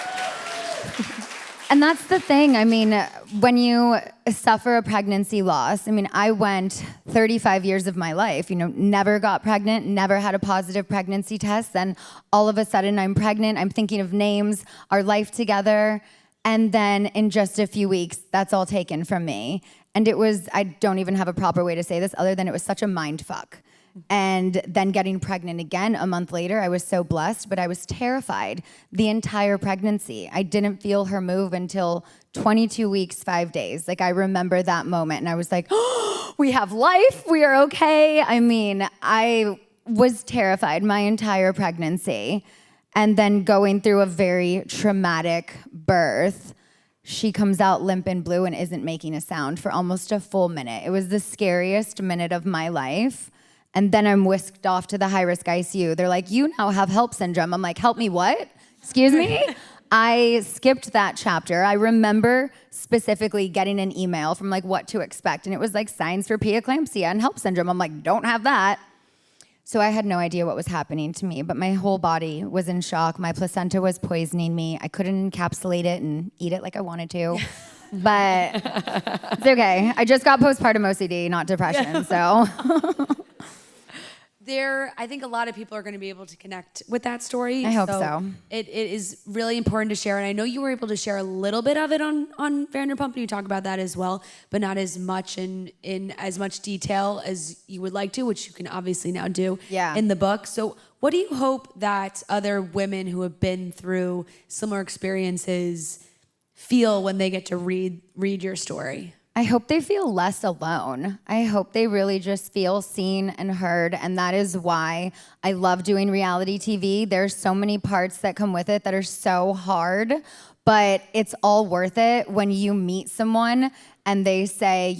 And that's the thing. I mean, when you suffer a pregnancy loss, I mean, I went 35 years of my life, never got pregnant, never had a positive pregnancy test. Then all of a sudden I'm pregnant. I'm thinking of names, our life together. And then in just a few weeks, that's all taken from me. And it was, I don't even have a proper way to say this other than it was such a mind fuck. And then getting pregnant again a month later, I was so blessed, but I was terrified the entire pregnancy. I didn't feel her move until 22 weeks, 5 days. Like, I remember that moment, and I was like, oh, we have life, we are okay. I mean, I was terrified my entire pregnancy. And then going through a very traumatic birth, she comes out limp and blue and isn't making a sound for almost a full minute. It was the scariest minute of my life. And then I'm whisked off to the high-risk ICU. They're like, you now have HELP syndrome. I'm like, help me what? Excuse me? I skipped that chapter. I remember specifically getting an email from like what to expect. And it was like signs for preeclampsia and HELP syndrome. I'm like, don't have that. So I had no idea what was happening to me, but my whole body was in shock. My placenta was poisoning me. I couldn't encapsulate it and eat it like I wanted to. But it's okay. I just got postpartum OCD, not depression, so... I think a lot of people are going to be able to connect with that story. I hope so. It is really important to share, and I know you were able to share a little bit of it on Vanderpump, and you talk about that as well, but not as much in as much detail as you would like to, which you can obviously now do in the book. So what do you hope that other women who have been through similar experiences feel when they get to read your story? I hope they feel less alone. I hope they really just feel seen and heard, and that is why I love doing reality TV. There's so many parts that come with it that are so hard, but it's all worth it when you meet someone and they say,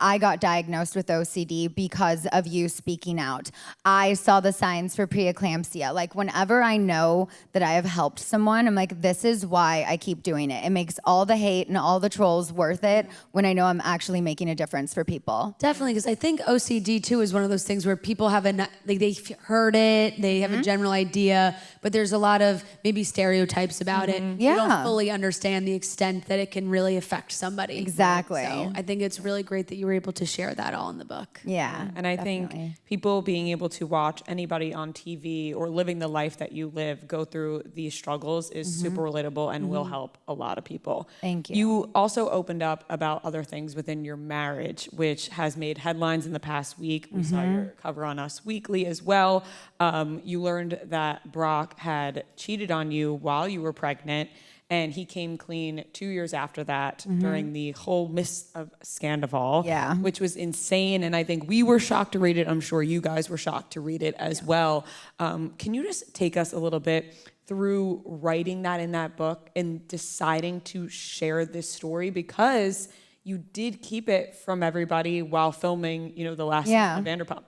I got diagnosed with OCD because of you speaking out. I saw the signs for preeclampsia. Like, whenever I know that I have helped someone, I'm like, this is why I keep doing it. It makes all the hate and all the trolls worth it when I know I'm actually making a difference for people. Definitely, because I think OCD too is one of those things where people have they've heard it, they have a general idea, but there's a lot of maybe stereotypes about it. Yeah. You don't fully understand the extent that it can really affect somebody. Exactly. So I think it's really great that you were able to share that all in the book. Yeah. And I think people being able to watch anybody on TV or living the life that you live go through these struggles is super relatable and will help a lot of people. Thank you. You also opened up about other things within your marriage, which has made headlines in the past week. We saw your cover on Us Weekly as well. You learned that Brock had cheated on you while you were pregnant, and he came clean 2 years after that during the whole Miss Scandival, which was insane. And I think we were shocked to read it. I'm sure you guys were shocked to read it as well. Can you just take us a little bit through writing that in that book and deciding to share this story? Because you did keep it from everybody while filming, the last season of Vanderpump.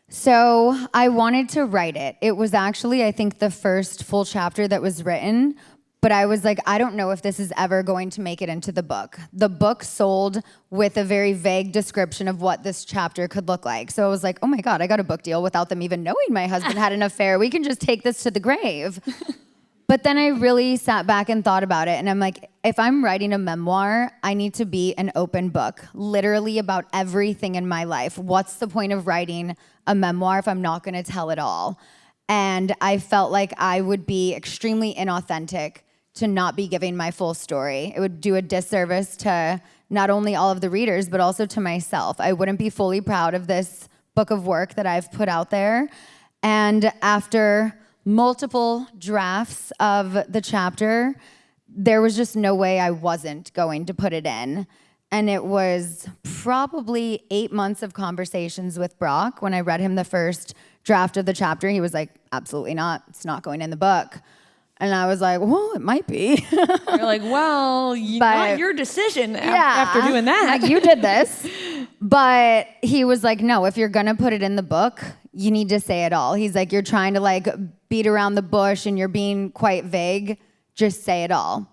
So I wanted to write it. It was actually, I think, the first full chapter that was written. But I was like, I don't know if this is ever going to make it into the book. The book sold with a very vague description of what this chapter could look like. So I was like, oh my God, I got a book deal without them even knowing my husband had an affair. We can just take this to the grave. But then I really sat back and thought about it. And I'm like, if I'm writing a memoir, I need to be an open book, literally about everything in my life. What's the point of writing a memoir if I'm not going to tell it all? And I felt like I would be extremely inauthentic to not be giving my full story. It would do a disservice to not only all of the readers, but also to myself. I wouldn't be fully proud of this book of work that I've put out there. And after multiple drafts of the chapter, there was just no way I wasn't going to put it in. And it was probably 8 months of conversations with Brock. When I read him the first draft of the chapter, he was like, absolutely not. It's not going in the book. And I was like, well, it might be. You're like, well, not your decision after doing that. Like, you did this. But he was like, no, if you're going to put it in the book, you need to say it all. He's like, you're trying to like beat around the bush and you're being quite vague. Just say it all.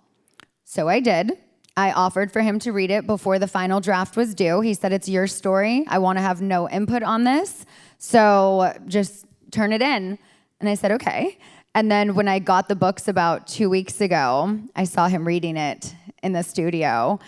So I did. I offered for him to read it before the final draft was due. He said, it's your story. I want to have no input on this. So just turn it in. And I said, okay. And then when I got the books about 2 weeks ago, I saw him reading it in the studio.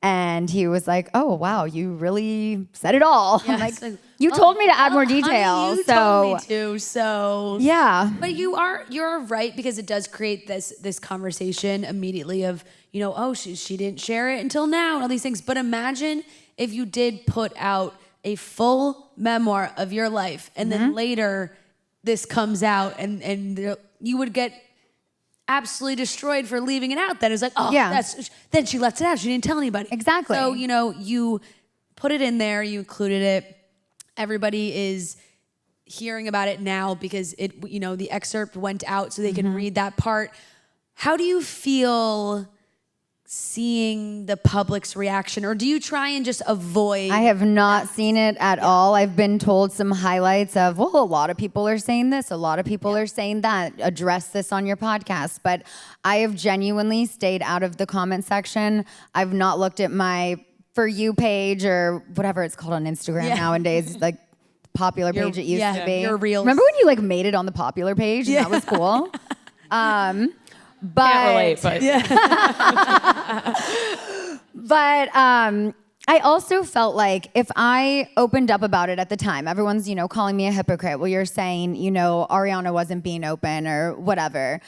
And he was like, oh, wow, you really said it all. Yeah, I'm like, you told me to add more details. Honey, you told me to, so. Yeah. But you're right, because it does create this conversation immediately of, oh, she didn't share it until now and all these things. But imagine if you did put out a full memoir of your life and then later this comes out and you would get absolutely destroyed for leaving it out. Then it's like, then she lets it out. She didn't tell anybody. Exactly. So, you put it in there, you included it. Everybody is hearing about it now because the excerpt went out so they can read that part. How do you feel seeing the public's reaction, or do you try and just avoid? I have not seen it at all. I've been told some highlights of, well, a lot of people are saying this, a lot of people are saying that, address this on your podcast. But I have genuinely stayed out of the comment section. I've not looked at my For You page or whatever it's called on Instagram nowadays, like popular page it used to be. Your reels. Remember when you like made it on the popular page? And that was cool. But Can't relate, but but I also felt like if I opened up about it at the time, everyone's, calling me a hypocrite. Well, you're saying, Ariana wasn't being open or whatever.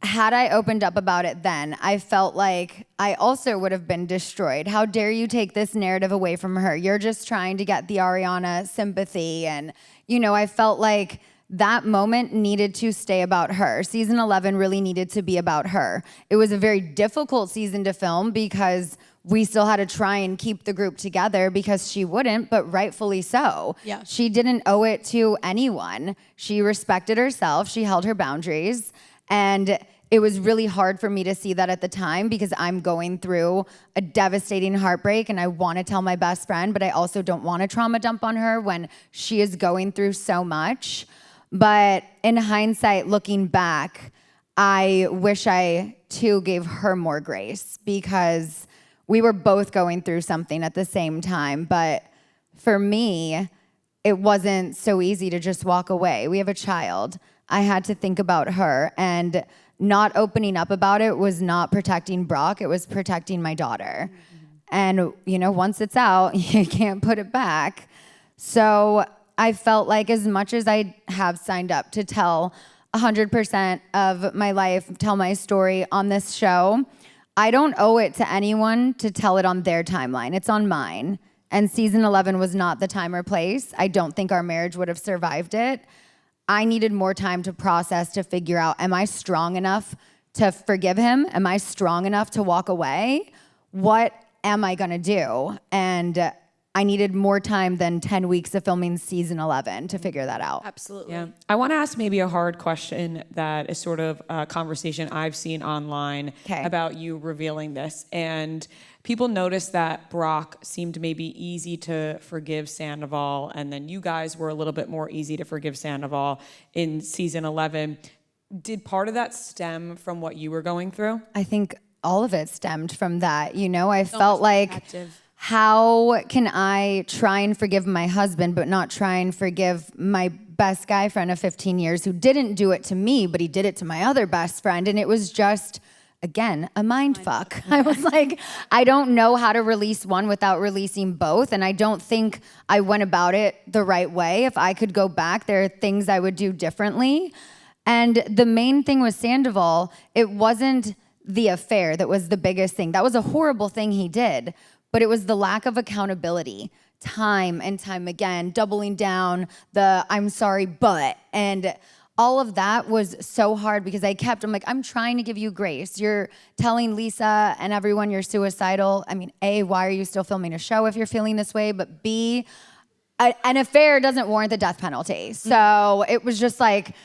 Had I opened up about it then, I felt like I also would have been destroyed. How dare you take this narrative away from her? You're just trying to get the Ariana sympathy. And, I felt like that moment needed to stay about her. Season 11 really needed to be about her. It was a very difficult season to film because we still had to try and keep the group together because she wouldn't, but rightfully so. Yeah. She didn't owe it to anyone. She respected herself. She held her boundaries. And it was really hard for me to see that at the time because I'm going through a devastating heartbreak and I want to tell my best friend, but I also don't want to trauma dump on her when she is going through so much. But in hindsight, looking back, I wish I too gave her more grace because we were both going through something at the same time. But for me, it wasn't so easy to just walk away. We have a child. I had to think about her, and not opening up about it was not protecting Brock. It was protecting my daughter. And, once it's out, you can't put it back. So I felt like as much as I have signed up to tell 100% of my life, tell my story on this show, I don't owe it to anyone to tell it on their timeline. It's on mine. And season 11 was not the time or place. I don't think our marriage would have survived it. I needed more time to process, to figure out, am I strong enough to forgive him? Am I strong enough to walk away? What am I gonna do? And I needed more time than 10 weeks of filming season 11 to figure that out. Absolutely. Yeah. I want to ask maybe a hard question that is sort of a conversation I've seen online about you revealing this. And people noticed that Brock seemed maybe easy to forgive Sandoval, and then you guys were a little bit more easy to forgive Sandoval in season 11. Did part of that stem from what you were going through? I think all of it stemmed from that. I felt like, how can I try and forgive my husband, but not try and forgive my best guy friend of 15 years who didn't do it to me, but he did it to my other best friend? And it was just, again, a mind fuck. I was like, I don't know how to release one without releasing both. And I don't think I went about it the right way. If I could go back, there are things I would do differently. And the main thing with Sandoval, it wasn't the affair that was the biggest thing. That was a horrible thing he did. But it was the lack of accountability, time and time again, doubling down the I'm sorry, but, and all of that was so hard because I'm like, I'm trying to give you grace. You're telling Lisa and everyone you're suicidal. I mean, A, why are you still filming a show if you're feeling this way? But B, an affair doesn't warrant the death penalty. So it was just like,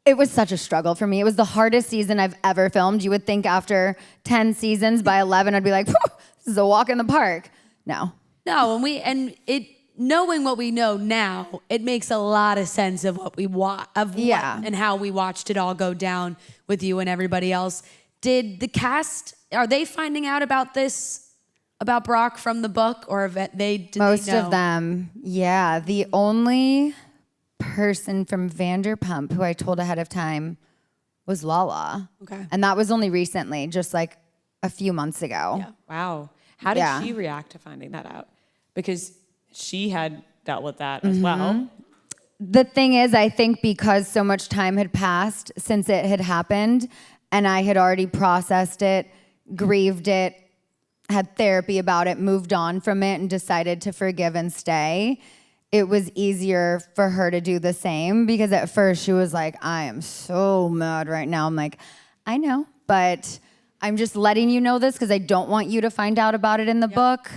it was such a struggle for me. It was the hardest season I've ever filmed. You would think after 10 seasons, by 11, I'd be like, this is a walk in the park. No. No, knowing what we know now, it makes a lot of sense of what we and how we watched it all go down with you and everybody else. Did the cast, are they finding out about this, about Brock from the book, or Most of them, yeah. The only person from Vanderpump who I told ahead of time was Lala. Okay. And that was only recently, just like a few months ago. Yeah. Wow. How did she react to finding that out? Because she had dealt with that as well. The thing is, I think because so much time had passed since it had happened, and I had already processed it, grieved it, had therapy about it, moved on from it, and decided to forgive and stay, it was easier for her to do the same, because at first she was like, I am so mad right now. I'm like, I know, but I'm just letting you know this because I don't want you to find out about it in the book.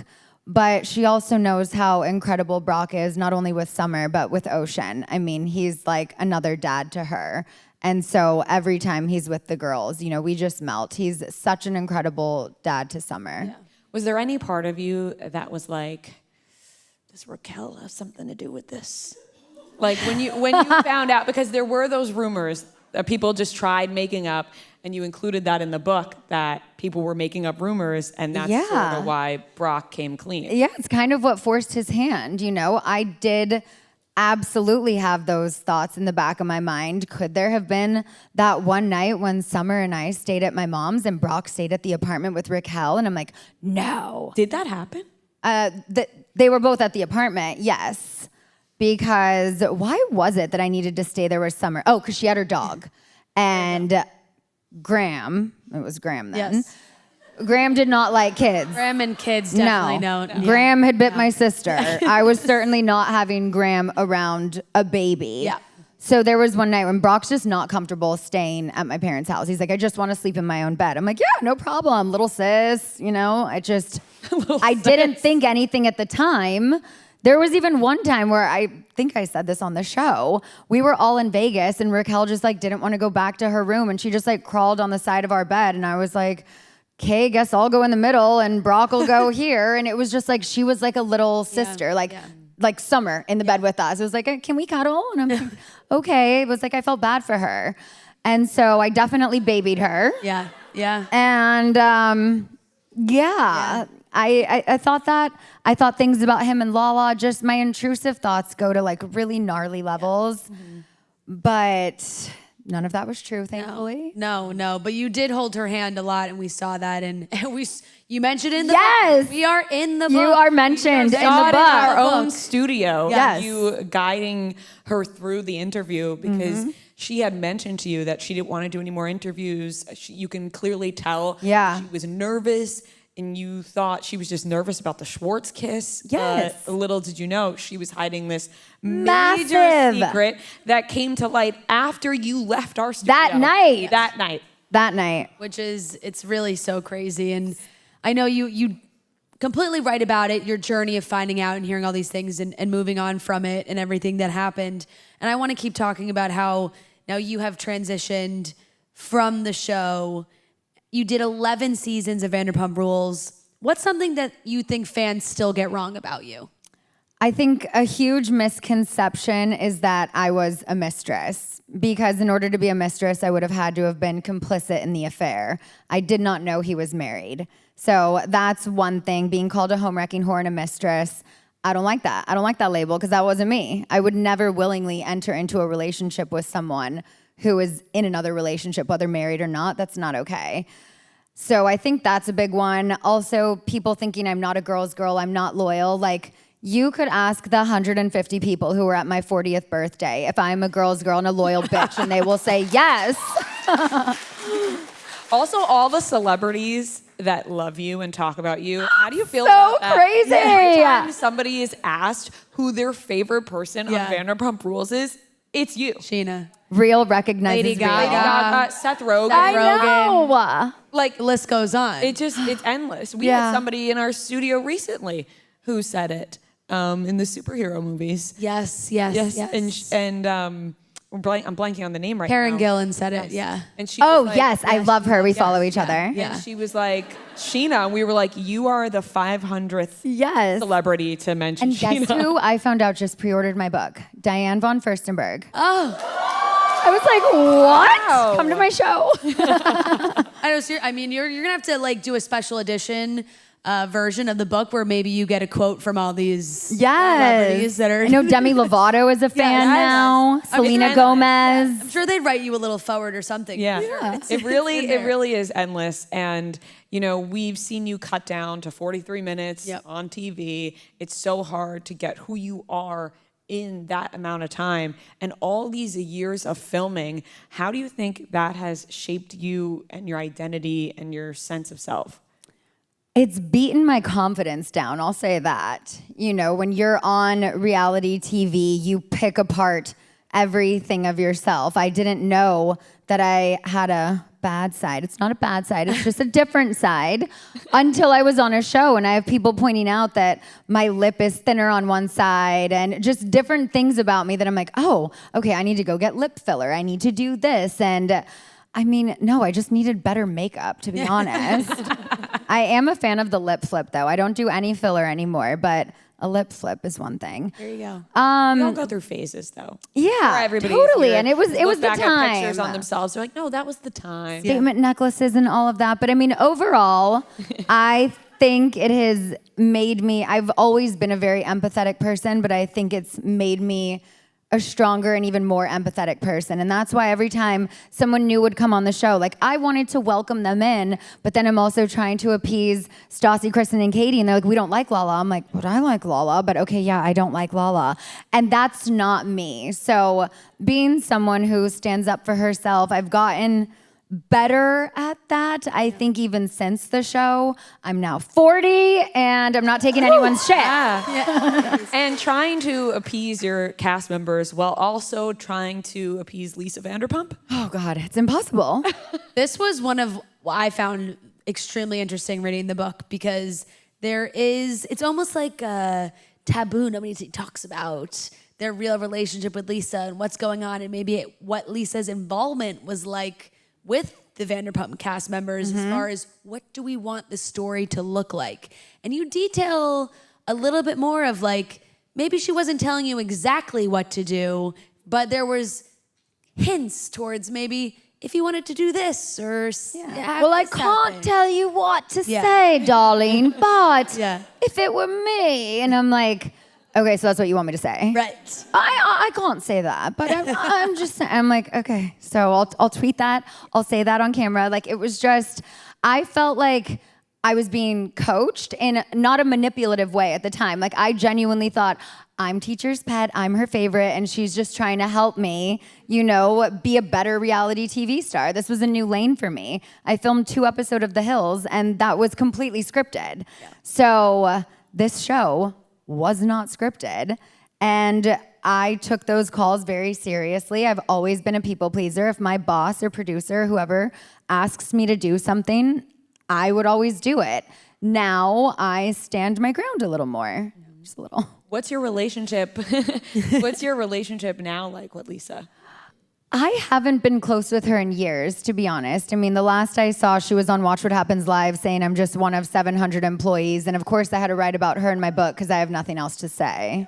But she also knows how incredible Brock is, not only with Summer, but with Ocean. I mean, he's like another dad to her. And so every time he's with the girls, we just melt. He's such an incredible dad to Summer. Yeah. Was there any part of you that was like, does Raquel have something to do with this? Like when you found out, because there were those rumors that people just tried making up, and you included that in the book, that people were making up rumors, and that's sort of why Brock came clean. Yeah, it's kind of what forced his hand, I did absolutely have those thoughts in the back of my mind. Could there have been that one night when Summer and I stayed at my mom's and Brock stayed at the apartment with Raquel? And I'm like, no. Did that happen? They were both at the apartment, yes. Because why was it that I needed to stay there with Summer? Oh, because she had her dog. And Graham, it was Graham then. Yes. Graham did not like kids. Graham and kids definitely don't. No. Graham had bit my sister. I was certainly not having Graham around a baby. Yeah. So there was one night when Brock's just not comfortable staying at my parents' house. He's like, I just want to sleep in my own bed. I'm like, yeah, no problem, little sis. I didn't think anything at the time. There was even one time where I think I said this on the show. We were all in Vegas and Raquel just didn't want to go back to her room, and she just crawled on the side of our bed, and I was like, okay, guess I'll go in the middle and Brock will go here. And it was just she was like a little sister, like Summer in the bed with us. It was like, can we cuddle? And I'm like, okay. It was like I felt bad for her. And so I definitely babied her. Yeah, yeah. And I thought that. I thought things about him and Lala, just my intrusive thoughts go to really gnarly levels. Yeah. Mm-hmm. But none of that was true, thankfully. No. But you did hold her hand a lot, and we saw that. And you mentioned it in the book. We are in the book. You are mentioned in the book. In our own studio. Yes. You guiding her through the interview, because she had mentioned to you that she didn't want to do any more interviews. You can clearly tell she was nervous. And you thought she was just nervous about the Schwartz kiss. Yes. Little did you know, she was hiding this Massive major secret that came to light after you left our studio. That night. Which is, it's really so crazy. And I know you completely right about it, your journey of finding out and hearing all these things and moving on from it and everything that happened. And I want to keep talking about how now you have transitioned from the show. You did 11 seasons of Vanderpump Rules. What's something that you think fans still get wrong about you? I think a huge misconception is that I was a mistress, because in order to be a mistress, I would have had to have been complicit in the affair. I did not know he was married. So that's one thing, being called a home-wrecking whore and a mistress. I don't like that. I don't like that label, because that wasn't me. I would never willingly enter into a relationship with someone who is in another relationship, whether married or not. That's not okay. So I think that's a big one. Also, people thinking I'm not a girl's girl, I'm not loyal. You could ask the 150 people who were at my 40th birthday if I'm a girl's girl and a loyal bitch, and they will say yes. Also, all the celebrities that love you and talk about you, how do you feel about that? So crazy. Every time somebody is asked who their favorite person on Vanderpump Rules is, it's you. Scheana. real recognizes Lady real. Gaga. Seth Rogen. I know. Like The list goes on. it's endless. We had somebody in our studio recently who said it in the superhero movies. yes. And I'm blanking on the name right Karen now. Gillan said it. Yeah. And she Oh, was like, yes. I love her. We follow each other. Yeah. And she was like, Scheana, and we were like, you are the 500th Yes. celebrity to mention And guess Scheana. who I found out just pre-ordered my book? Diane von Furstenberg. Oh. I was like, what? Wow. Come to my show. I know. I mean, you're gonna have to like do a special edition version of the book where maybe you get a quote from all these celebrities that are. I know Demi Lovato is a fan now. Selena Gomez. I'm sure they'd write you a little forward or something. Yeah. It really is endless. And, you know, we've seen you cut down to 43 minutes on TV. It's so hard to get who you are in that amount of time. And all these years of filming, how do you think that has shaped you and your identity and your sense of self? It's beaten my confidence down, I'll say that. You know, when you're on reality TV, you pick apart everything of yourself. I didn't know that I had a bad side. It's not a bad side, it's just a different side until I was on a show and I have people pointing out that my lip is thinner on one side and just different things about me that I'm like, oh, okay, I need to go get lip filler. I need to do this. And I mean, no, I just needed better makeup, to be honest. I am a fan of the lip flip, though. I don't do any filler anymore, but a lip flip is one thing. There you go. We all go through phases, though. Yeah, totally. And it was the back time. At pictures on themselves. They're like, no, that was the time. Statement necklaces and all of that. But I mean, overall, I think it has made me, I've always been a very empathetic person, but I think it's made me a stronger and even more empathetic person. And that's why every time someone new would come on the show, like I wanted to welcome them in, but then I'm also trying to appease Stassi, Kristen, and Katie. And they're like, we don't like Lala. I'm like, but I like Lala. But okay, yeah, I don't like Lala. And that's not me. So being someone who stands up for herself, I've gotten better at that. I think even since the show, I'm now 40 and I'm not taking anyone's shit. And trying to appease your cast members while also trying to appease Lisa Vanderpump. Oh God, it's impossible. This was one of what I found extremely interesting reading the book because it's almost like a taboo. Nobody talks about their real relationship with Lisa and what's going on and maybe what Lisa's involvement was like with the Vanderpump cast members as far as what do we want the story to look like. And you detail a little bit more of like, maybe she wasn't telling you exactly what to do, but there was hints towards maybe if you wanted to do this or Well, I can't tell you what to say, darling, but if it were me, and I'm like, okay, so that's what you want me to say, right? I can't say that, but I'm just saying. I'm like, okay, so I'll tweet that. I'll say that on camera. Like it was just, I felt like I was being coached in not a manipulative way at the time. Like I genuinely thought, I'm teacher's pet, I'm her favorite, and she's just trying to help me, you know, be a better reality TV star. This was a new lane for me. I filmed 2 episodes of The Hills, and that was completely scripted. Yeah. So this show was not scripted, and I took those calls very seriously. I've always been a people pleaser. If my boss or producer, whoever asks me to do something, I would always do it. Now I stand my ground a little more, just a little. What's your relationship? What's your relationship now like with Lisa? I haven't been close with her in years, to be honest. I mean, the last I saw, she was on Watch What Happens Live saying I'm just one of 700 employees. And of course, I had to write about her in my book because I have nothing else to say.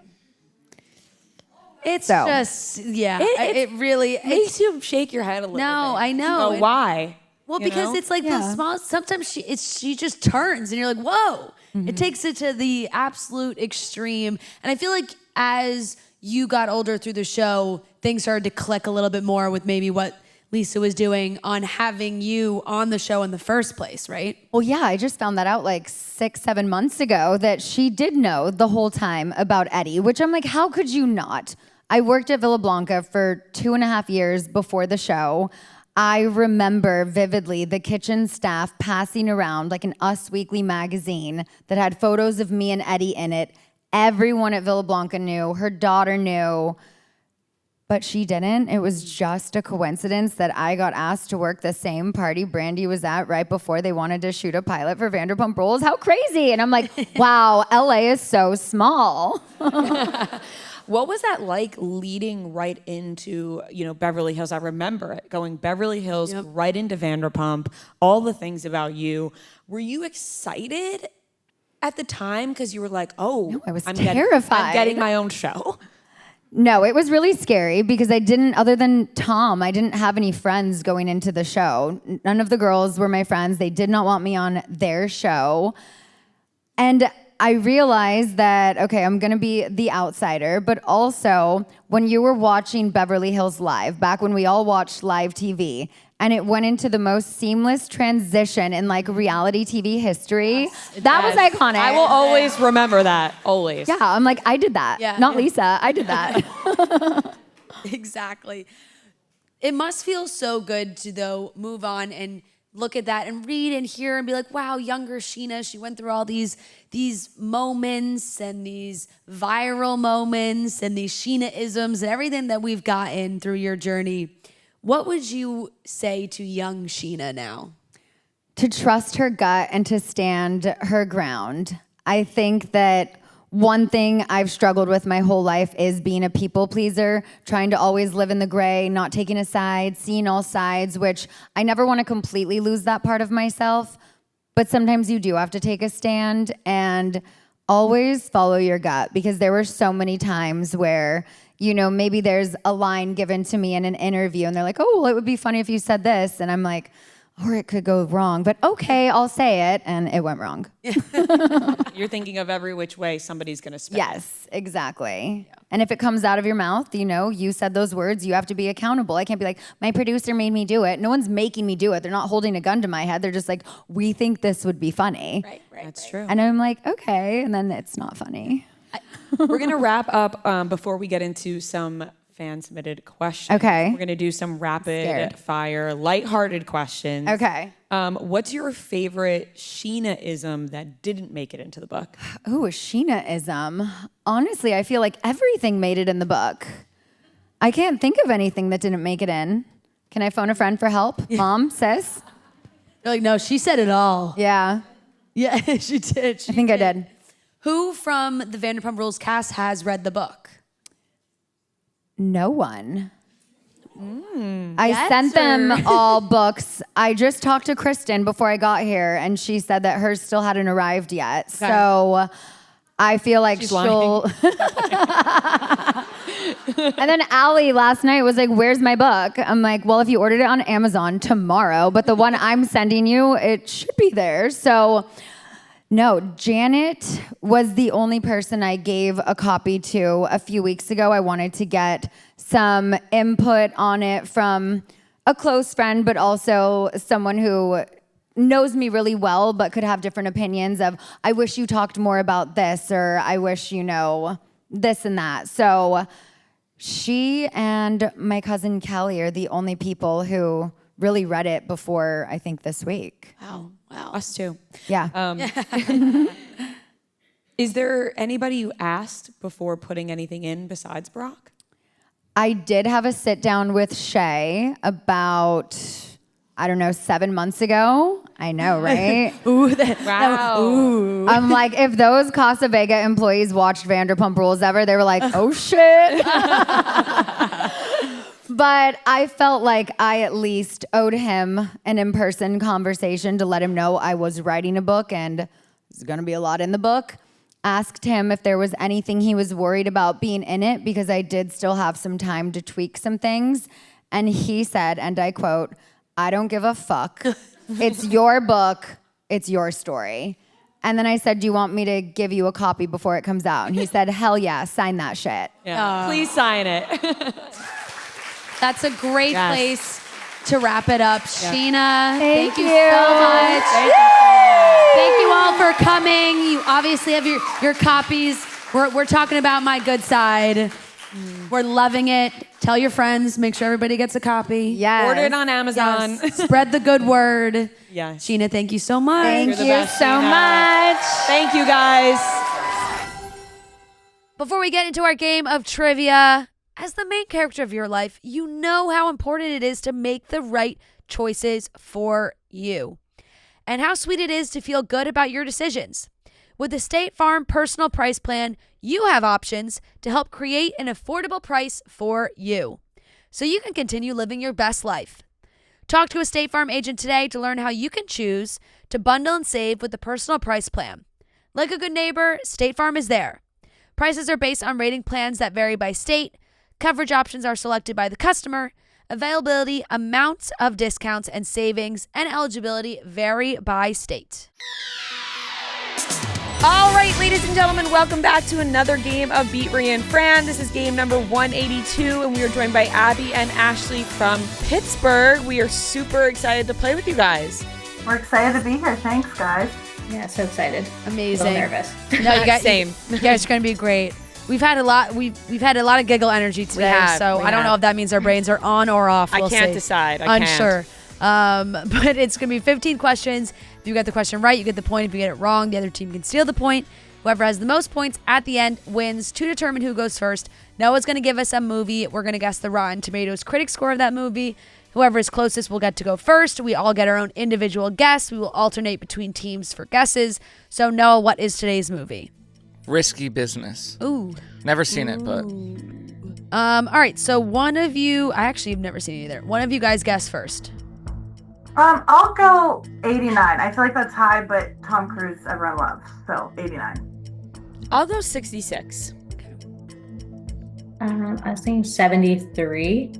It's just, it really makes you shake your head a little bit. No, I know. Oh, why? Well, because it's like the small, sometimes she just turns and you're like, whoa. It takes it to the absolute extreme. And I feel like as you got older through the show, things started to click a little bit more with maybe what Lisa was doing on having you on the show in the first place, right? Well, yeah, I just found that out like 6-7 months ago that she did know the whole time about Eddie, which I'm like, how could you not? I worked at Villa Blanca for 2.5 years before the show. I remember vividly the kitchen staff passing around like an Us Weekly magazine that had photos of me and Eddie in it. Everyone at Villa Blanca knew. Her daughter knew. But she didn't. It was just a coincidence that I got asked to work the same party Brandy was at right before they wanted to shoot a pilot for Vanderpump Rules. How crazy. And I'm like, wow, LA is so small. What was that like leading right into, Beverly Hills? I remember it, going Beverly Hills right into Vanderpump, all the things about you. Were you excited at the time? Because you were like, No, I was terrified. I'm getting my own show. No, it was really scary because other than Tom, I didn't have any friends going into the show. None of the girls were my friends. They did not want me on their show. And I realized that, okay, I'm going to be the outsider, but also when you were watching Beverly Hills Live, back when we all watched live TV, and it went into the most seamless transition in like reality TV history. That was iconic. I will always remember that, always. Yeah, I'm like, I did that. Yeah. Not Lisa, I did that. Exactly. It must feel so good to, though, move on and look at that and read and hear and be like, wow, younger Scheana, she went through all these moments and these viral moments and these Scheana-isms and everything that we've gotten through your journey. What would you say to young Scheana now? To trust her gut and to stand her ground. I think that one thing I've struggled with my whole life is being a people pleaser, trying to always live in the gray, not taking a side, seeing all sides, which I never want to completely lose that part of myself. But sometimes you do have to take a stand and always follow your gut, because there were so many times where, maybe there's a line given to me in an interview and they're like, oh, well, it would be funny if you said this. And I'm like, or it could go wrong, but okay, I'll say it. And it went wrong. You're thinking of every which way somebody's going to spin. Yes, exactly. Yeah. And if it comes out of your mouth, you said those words, you have to be accountable. I can't be like, my producer made me do it. No one's making me do it. They're not holding a gun to my head. They're just like, we think this would be funny. Right. That's true. And I'm like, okay. And then it's not funny. We're going to wrap up before we get into some fan-submitted questions. Okay. We're going to do some rapid-fire, lighthearted questions. Okay. What's your favorite Scheana-ism that didn't make it into the book? Ooh, a Scheana-ism. Honestly, I feel like everything made it in the book. I can't think of anything that didn't make it in. Can I phone a friend for help? Yeah. Mom, sis? They're like, no, she said it all. Yeah. Yeah, she did. I think I did. Who from the Vanderpump Rules cast has read the book? No one. I sent them all books. I just talked to Kristen before I got here, and she said that hers still hadn't arrived yet. Okay. So I feel like she'll... And then Allie last night was like, where's my book? I'm like, well, if you ordered it on Amazon tomorrow, but the one I'm sending you, it should be there. So... No, Janet was the only person I gave a copy to a few weeks ago. I wanted to get some input on it from a close friend, but also someone who knows me really well, but could have different opinions of, I wish you talked more about this, or I wish, this and that. So she and my cousin Kelly are the only people who really read it before, I think, this week. Wow. Us too. Yeah. Is there anybody you asked before putting anything in besides Brock? I did have a sit down with Shay about, 7 months ago. I know, right? Wow. I'm like, if those Casa Vega employees watched Vanderpump Rules ever, they were like, oh shit. But I felt like I at least owed him an in-person conversation to let him know I was writing a book and there's going to be a lot in the book. Asked him if there was anything he was worried about being in it, because I did still have some time to tweak some things. And he said, and I quote, I don't give a fuck. It's your book. It's your story. And then I said, do you want me to give you a copy before it comes out? And he said, hell yeah, sign that shit. Yeah. Please sign it. That's a great place to wrap it up. Scheana, thank you so much. Thank you all for coming. You obviously have your copies. We're talking about My Good Side. We're loving it. Tell your friends. Make sure everybody gets a copy. Yes. Order it on Amazon. Yes. Spread the good word. Yes. Scheana, thank you so much. Thank you so much. Thank you, guys. Before we get into our game of trivia, As the main character of your life, you know how important it is to make the right choices for you, and how sweet it is to feel good about your decisions. With the State Farm Personal Price Plan, you have options to help create an affordable price for you, so you can continue living your best life. Talk to a State Farm agent today to learn how you can choose to bundle and save with the Personal Price Plan. Like a good neighbor, State Farm is there. Prices are based on rating plans that vary by state. Coverage options are selected by the customer. Availability, amounts of discounts and savings, and eligibility vary by state. All right, ladies and gentlemen, welcome back to another game of Beat Ria and Fran. This is game number 182, and we are joined by Abbie and Ashley from Pittsburgh. We are super excited to play with you guys. We're excited to be here. Thanks, guys. Yeah, so excited. Amazing. A little nervous. No, you guys, Same. You guys are going to be great. We've had a lot. We've had a lot of giggle energy today, so I don't know if that means our brains are on or off. I can't decide. I Unsure. But it's going to be 15 questions. If you get the question right, you get the point. If you get it wrong, the other team can steal the point. Whoever has the most points at the end wins. To determine who goes first, Noah's going to give us a movie. We're going to guess the Rotten Tomatoes critic score of that movie. Whoever is closest will get to go first. We all get our own individual guess. We will alternate between teams for guesses. So, Noah, what is today's movie? Risky Business. Ooh. Never seen it, but. All right. So one of you, I actually have never seen it either. One of you guys guess first. I'll go 89. I feel like that's high, but Tom Cruise everyone loves, so 89. I'll go 66. I was thinking 73.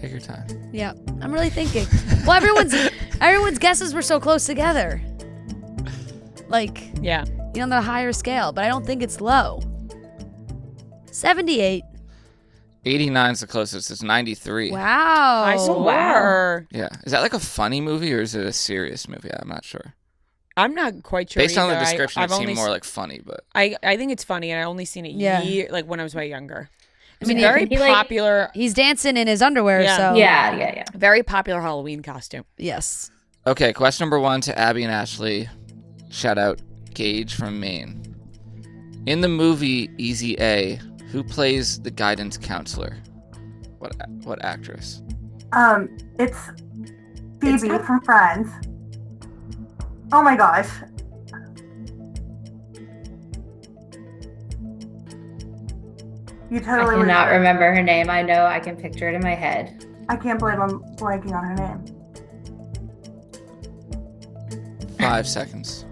Take your time. Yeah, I'm really thinking. Well, everyone's guesses were so close together. Like, Yeah. on the higher scale, but I don't think it's low. 78. 89 is the closest. It's 93. Wow. I swear. Yeah. Is that like a funny movie or is it a serious movie? I'm not sure. I'm not quite sure. Based on the either. description, I've it seemed only more like funny, but. I think it's funny, and I only seen it like when I was way younger. I mean, Very popular. He's dancing in his underwear, Yeah. so. Yeah. Very popular Halloween costume. Yes. Okay, question number 1 to Abbie and Ashley. Shout out Gage from Maine. In the movie Easy A, who plays the guidance counselor? What actress? It's Phoebe from Friends. Oh my gosh. You I totally cannot remember her name. I know I can picture it in my head. I can't believe I'm blanking on her name. 5 seconds.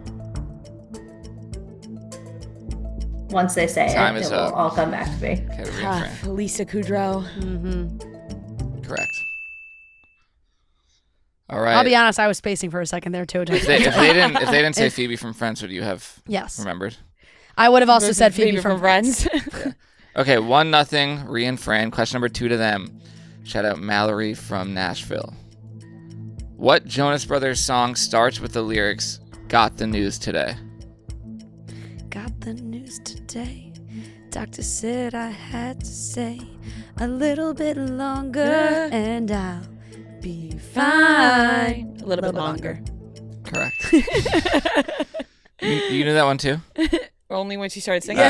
Once they say Time it, is it will up. all come back to me. Okay, Ria and Fran. Lisa Kudrow. Mm-hmm. Correct. All right. I'll be honest, I was spacing for a second there, too. If they didn't say Phoebe from Friends, would you have Yes. remembered? I would have also said Phoebe from from Friends. Okay, 1-0. Ria and Fran. Question number 2 to them. Shout out Mallory from Nashville. What Jonas Brothers song starts with the lyrics, "Got the news today"? Got the news today. Doctor said I had to stay a little bit longer and I'll be fine. A little bit longer. Correct. you knew that one too? Only when she started singing.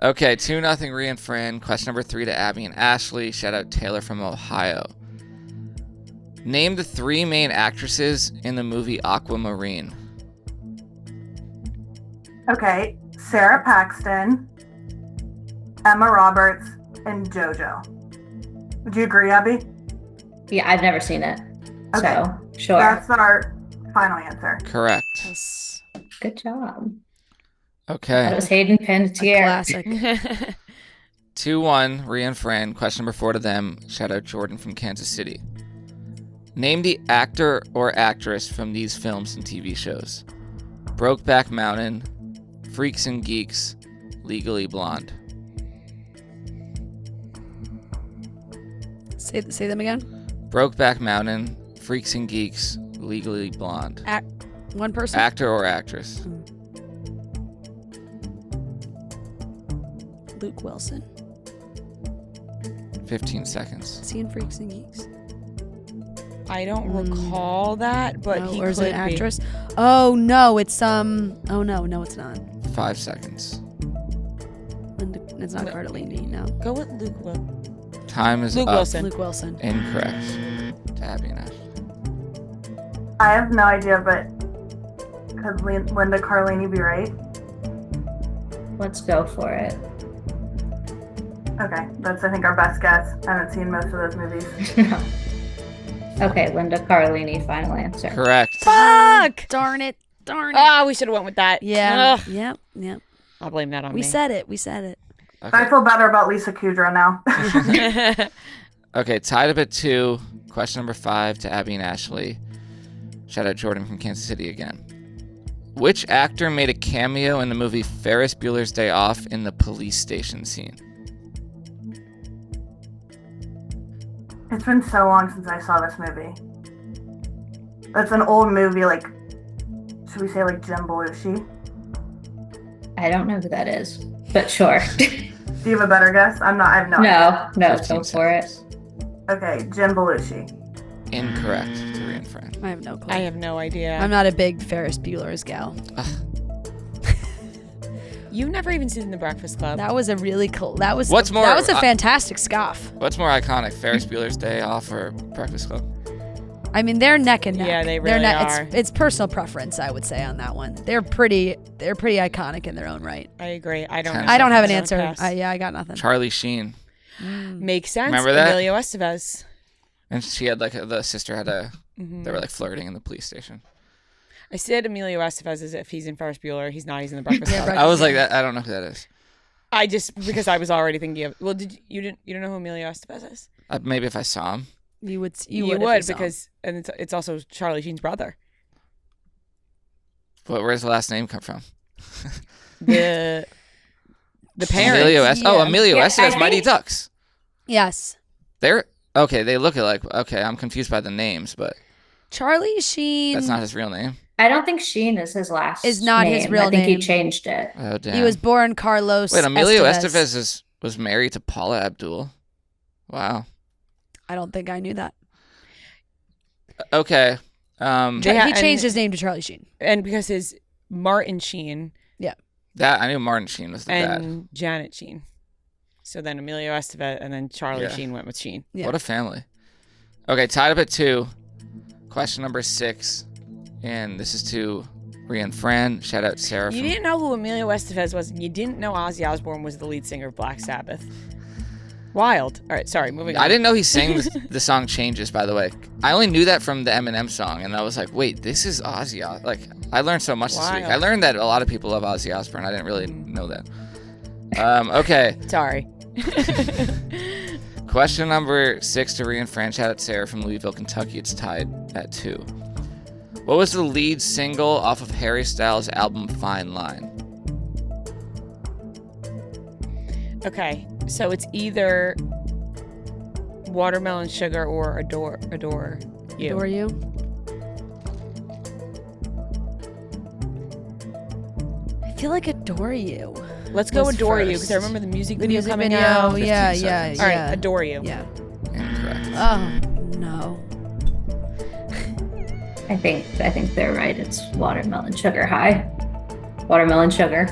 Okay, 2-0 Ria and Fran. Question number 3 to Abbie and Ashley. Shout out Taylor from Ohio. Name the 3 main actresses in the movie Aquamarine. Okay, Sarah Paxton, Emma Roberts, and JoJo. Would you agree, Abby? Yeah, I've never seen it. Okay. So, sure. That's our final answer. Correct. Yes. Good job. Okay. That was Hayden Panettiere. Classic. 2-1 Ria and Fran. Question number 4 to them. Shout out Jordan from Kansas City. Name the actor or actress from these films and TV shows. Brokeback Mountain, Freaks and Geeks, Legally Blonde. Say them again. Brokeback Mountain, Freaks and Geeks, Legally Blonde. One person? Actor or actress. Luke Wilson. 15 seconds. Is he in Freaks and Geeks? I don't recall that, but he or is could it an be. actress? Oh no, it's oh no, it's not. 5 seconds. It's not Cardellini. No. Go with Luke Time is Luke up. Wilson. Luke Wilson. Incorrect. To Abby and Ashley. I have no idea, but could Linda Carlini be right? Let's go for it. Okay, that's I think our best guess. I haven't seen most of those movies. Okay, Linda Carlini, final answer. Correct. Fuck! Darn it. Ah, we should have went with that. Yeah. Ugh. Yep. I'll blame that on We me. said it. I feel better about Lisa Kudrow now. Okay, tied up at 2. Question number 5 to Abby and Ashley. Shout out Jordan from Kansas City again. Which actor made a cameo in the movie Ferris Bueller's Day Off in the police station scene? It's been so long since I saw this movie. That's an old movie, like, should we say like Jim Belushi? I don't know who that is, but sure. Do you have a better guess? I have no idea. No, 15 go for it. seconds. Okay, Jim Belushi. Incorrect to Ria Fran. I have no clue. I have no idea. I'm not a big Ferris Bueller's gal. You've never even seen The Breakfast Club. That was a really cool. That was What's more- That was a fantastic scoff. What's more iconic, Ferris Bueller's Day Off or Breakfast Club? I mean, they're neck and neck. Yeah, they They're really are. It's personal preference, I would say, on that one. They're pretty iconic in their own right. I agree. I don't. I don't have an I answer. pass. I got nothing. Charlie Sheen. Makes sense. Remember that? Emilio Estevez. And she had the sister had a, Mm-hmm. they were like flirting in the police station. I said Emilio Estevez as if he's in Ferris Bueller. He's not. He's in The Breakfast Club. I was like, I don't know who that is. I just because I was already thinking of. Well, you don't know who Emilio Estevez is? Maybe if I saw him. You would if You you would saw him. because and it's also Charlie Sheen's brother. But where's the last name come from? The parents. Emilio Yeah. Emilio Yeah, Estevez, I Mighty think- Ducks. Yes. They're okay. They look alike. Okay, I'm confused by the names, but Charlie Sheen. that's not his real name. I don't think Sheen is his last Is not name. his real I think he name. changed it. Oh damn. He was born Carlos. Wait, Emilio Estevez. Estevez was married to Paula Abdul. Wow. I don't think I knew that. Okay. Yeah, He changed and- his name to Charlie Sheen. and because his Martin Sheen That I knew Martin Sheen was the dad. and Janet Sheen. So then Emilio Estevez and then Charlie Yeah. Sheen went with Sheen. Yeah. What a family. Okay, tied up at 2. Question number 6, and this is to Ria and Fran. Shout out Sarah. You from, didn't know who Emilio Estevez was, and you didn't know Ozzy Osbourne was the lead singer of Black Sabbath. Wild. All right, sorry, moving on. I didn't know he sang the song Changes, by the way. I only knew that from the Eminem song, and I was like, wait, this is Ozzy. Like, I learned so much this week. Wild. I learned that a lot of people love Ozzy Osbourne. I didn't really know that. Okay. Sorry. Question number 6 to Ria and Fran. Shout out Sarah from Louisville, Kentucky. It's tied at 2. What was the lead single off of Harry Styles' album Fine Line? Okay, so it's either Watermelon Sugar or Adore You. Adore you. I feel like Adore You. Let's go was Adore You first. because I remember the music The video music coming video. out. Yeah, 15 yeah, seconds. All right, yeah. Adore You. Yeah. Incorrect. Oh no. I think they're right. It's Watermelon Sugar High. Watermelon Sugar.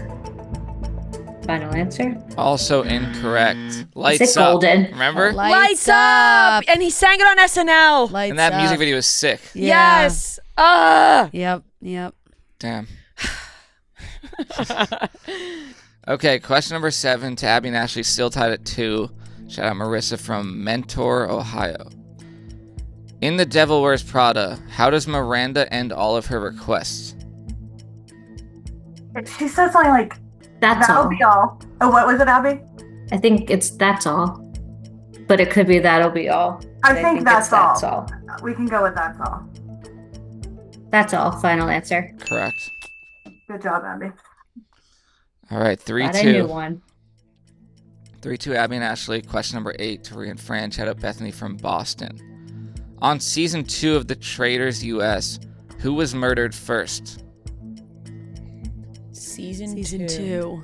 Final answer. Also incorrect. Lights Is it Up. Golden? Remember? Lights up! And he sang it on SNL. Lights And that up. music video is sick. Yeah. Yes. Ah. Yep. Damn. Okay, question number 7 to Abby and Ashley, still tied at 2. Shout out Marissa from Mentor, Ohio. In The Devil Wears Prada, how does Miranda end all of her requests? She said something like, That's that'll all. be all. Oh, what was it, Abby? I think it's that's all. But it could be that'll be all. I But think it's that's all. That's all. We can go with that's all. That's all. Final answer. Correct. Good job, Abby. All right, Glad I knew 3-2. one. 3-2 Abby and Ashley. Question number 8 to Ria and Fran. Shout out Bethany from Boston. On season 2 of The Traitors US, who was murdered first? Season 2.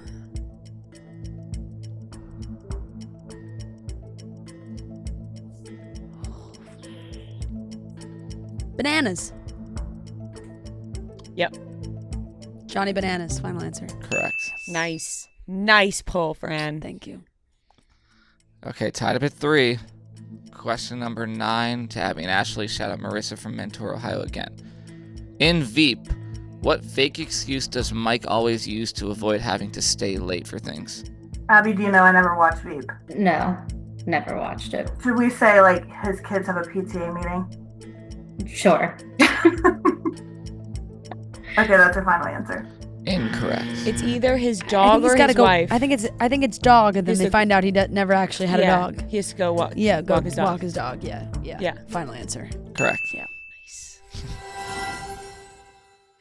Bananas. Yep. Johnny Bananas. Final answer. Correct. Nice pull, Fran. Thank you. Okay, tied up at 3. Question number 9 to Abby and Ashley. Shout out Marissa from Mentor, Ohio again. In Veep, what fake excuse does Mike always use to avoid having to stay late for things? Abby, do you know I never watched Veep? No, never watched it. Should we say, like, his kids have a PTA meeting? Sure. Okay, that's our final answer. Incorrect. It's either his I dog think or he's gotta his go. wife. I think it's dog, and then they find out he never actually had a dog. He has to go walk. Yeah, go walk his dog. walk his dog. Yeah. Final answer. Correct. Yeah.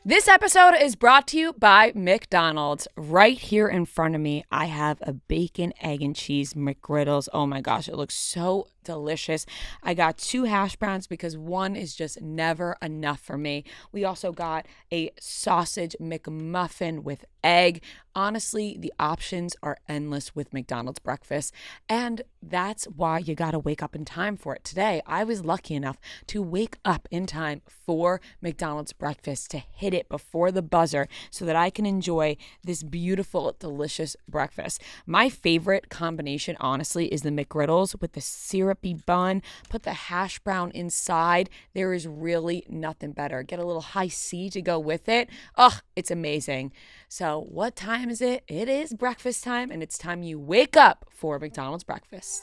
This episode is brought to you by McDonald's. Right here in front of me, I have a bacon, egg, and cheese McGriddles. Oh my gosh, it looks so delicious. I got 2 hash browns because one is just never enough for me. We also got a sausage McMuffin with egg. Honestly, the options are endless with McDonald's breakfast, and that's why you gotta wake up in time for it. Today, I was lucky enough to wake up in time for McDonald's breakfast, to hit it before the buzzer so that I can enjoy this beautiful, delicious breakfast. My favorite combination, honestly, is the McGriddles with the syrupy bun. Put the hash brown inside. There is really nothing better. Get a little high C to go with it. Ugh, it's amazing. So what time is it? It is breakfast time, and it's time you wake up for McDonald's breakfast.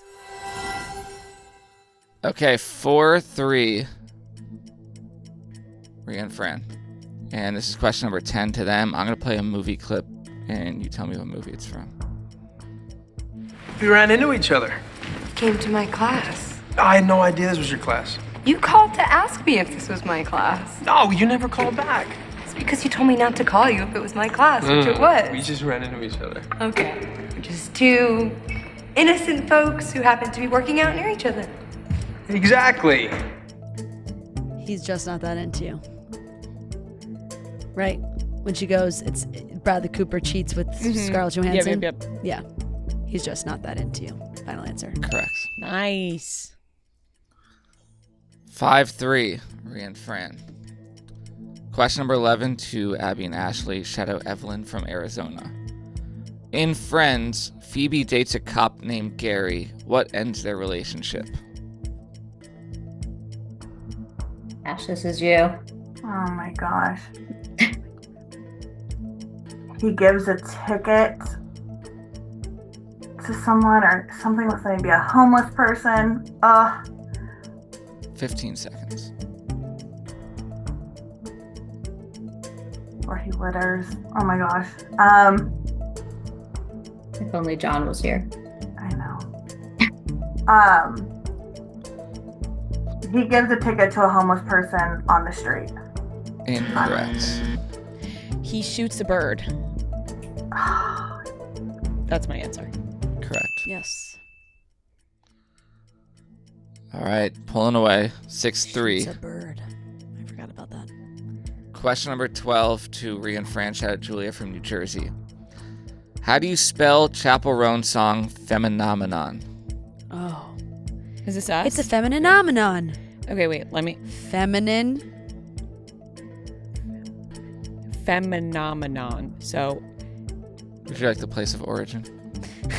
Okay, 4-3. Ria and Fran. And this is question number 10 to them. I'm going to play a movie clip, and you tell me what movie it's from. We ran into each other. Came to my class. I had no idea this was your class. You called to ask me if this was my class. No, you never called back. It's because you told me not to call you if it was my class, which it was. We just ran into each other. Okay. We're just 2 innocent folks who happen to be working out near each other. Exactly. He's just not that into you. Right? When she goes, it's Bradley Cooper cheats with Scarlett Johansson. Yep. Yeah. He's just not that into you. Final answer. Correct. Nice. 5-3. Ria and Fran. Question number 11 to Abby and Ashley. Shout out Evelyn from Arizona. In Friends, Phoebe dates a cop named Gary. What ends their relationship? Ash, this is you. Oh my gosh. He gives a ticket to someone or something with maybe a homeless person. 15 seconds. Or he litters. Oh my gosh. If only John was here. I know. He gives a ticket to a homeless person on the street. Incorrect. He shoots a bird. That's my answer. Correct. Yes. All right, pulling away. Shoots 6-3. a bird. I forgot about that. Question number 12 to Ria and Fran. Shout out Julia from New Jersey. How do you spell Chappell Roan's song Phenomenon? Oh. Is this us? It's a femininomenon. Okay, wait. Let me. Feminine. Phenomenon. So Would you like the place of origin?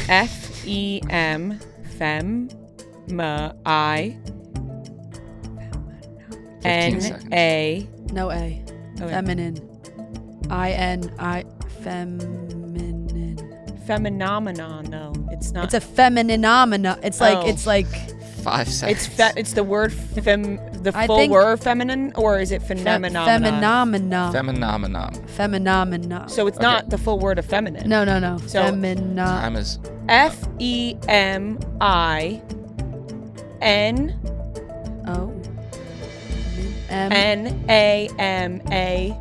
F-E-M. Fem. I. 15 seconds. N-A. No A. Okay. Feminine. I-N-I. Feminine. Phenomenon, though. It's not. It's a femininomenon. It's like, Oh. it's like 5 seconds. It's the word the I full think- word feminine, or is it phenomenon? Phenomenon. Phenomenon. Phenomenon. So it's not the full word of feminine. No. So- Time is F-E-M-I-N. Oh. M. N-A-M-A.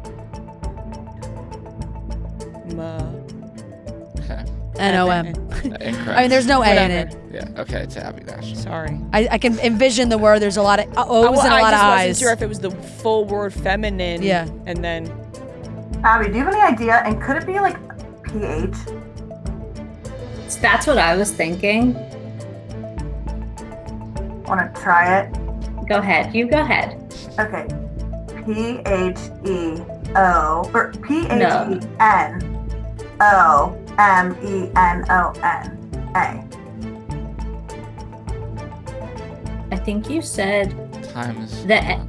okay. N-O-M. Incorrect. I mean, there's no A in Whatever. it. Yeah. Okay. To Abby Dash. Sorry. I can envision the word. There's a lot of O's and a lot I of just I's. wasn't sure if it was the full word feminine. Yeah. And then Abby, do you have any idea? And could it be like PH? That's what I was thinking. Want to try it? Go ahead. You go ahead. Okay. P-H-E-O or P-H-E-N-O-M-E-N-O-N-A. I think you said Times. Yeah.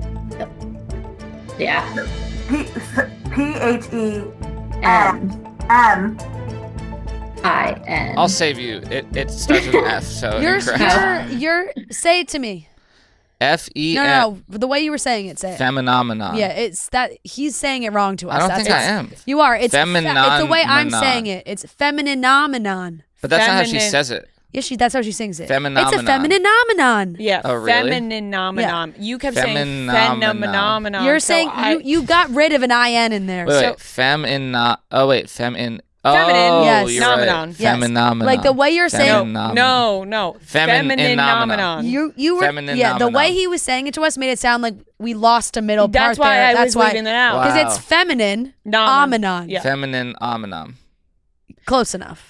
P-H-E-N-M-I-N. I'll save you. It starts with an F, so incorrect. Say it to me. F-E-M. No. The way you were saying it, say it. Phenomenon. Yeah, it's that he's saying it wrong to us. I don't think I am. You are. It's the way I'm Phenomenon. saying it. It's femininomenon. But that's not how she says it. Yeah, that's how she sings it. Phenomenon. It's a femininomenon. Yeah, Oh, really? femininomenon. You kept saying Phenomenon. phenomenon. You're so saying you got rid of an IN in there. Wait, feminine. Oh, wait, feminine. Feminine, Oh, yes. you're Nomenon. right. Yes. Phenomenon. Like the way you're saying. No. Femininomenon. You were. Yeah, the way he was saying it to us made it sound like we lost a middle That's part why there. I was leaving it out. Because Wow. it's feminine. Nomen. Omenon. Yeah. Feminine omenon. Close enough.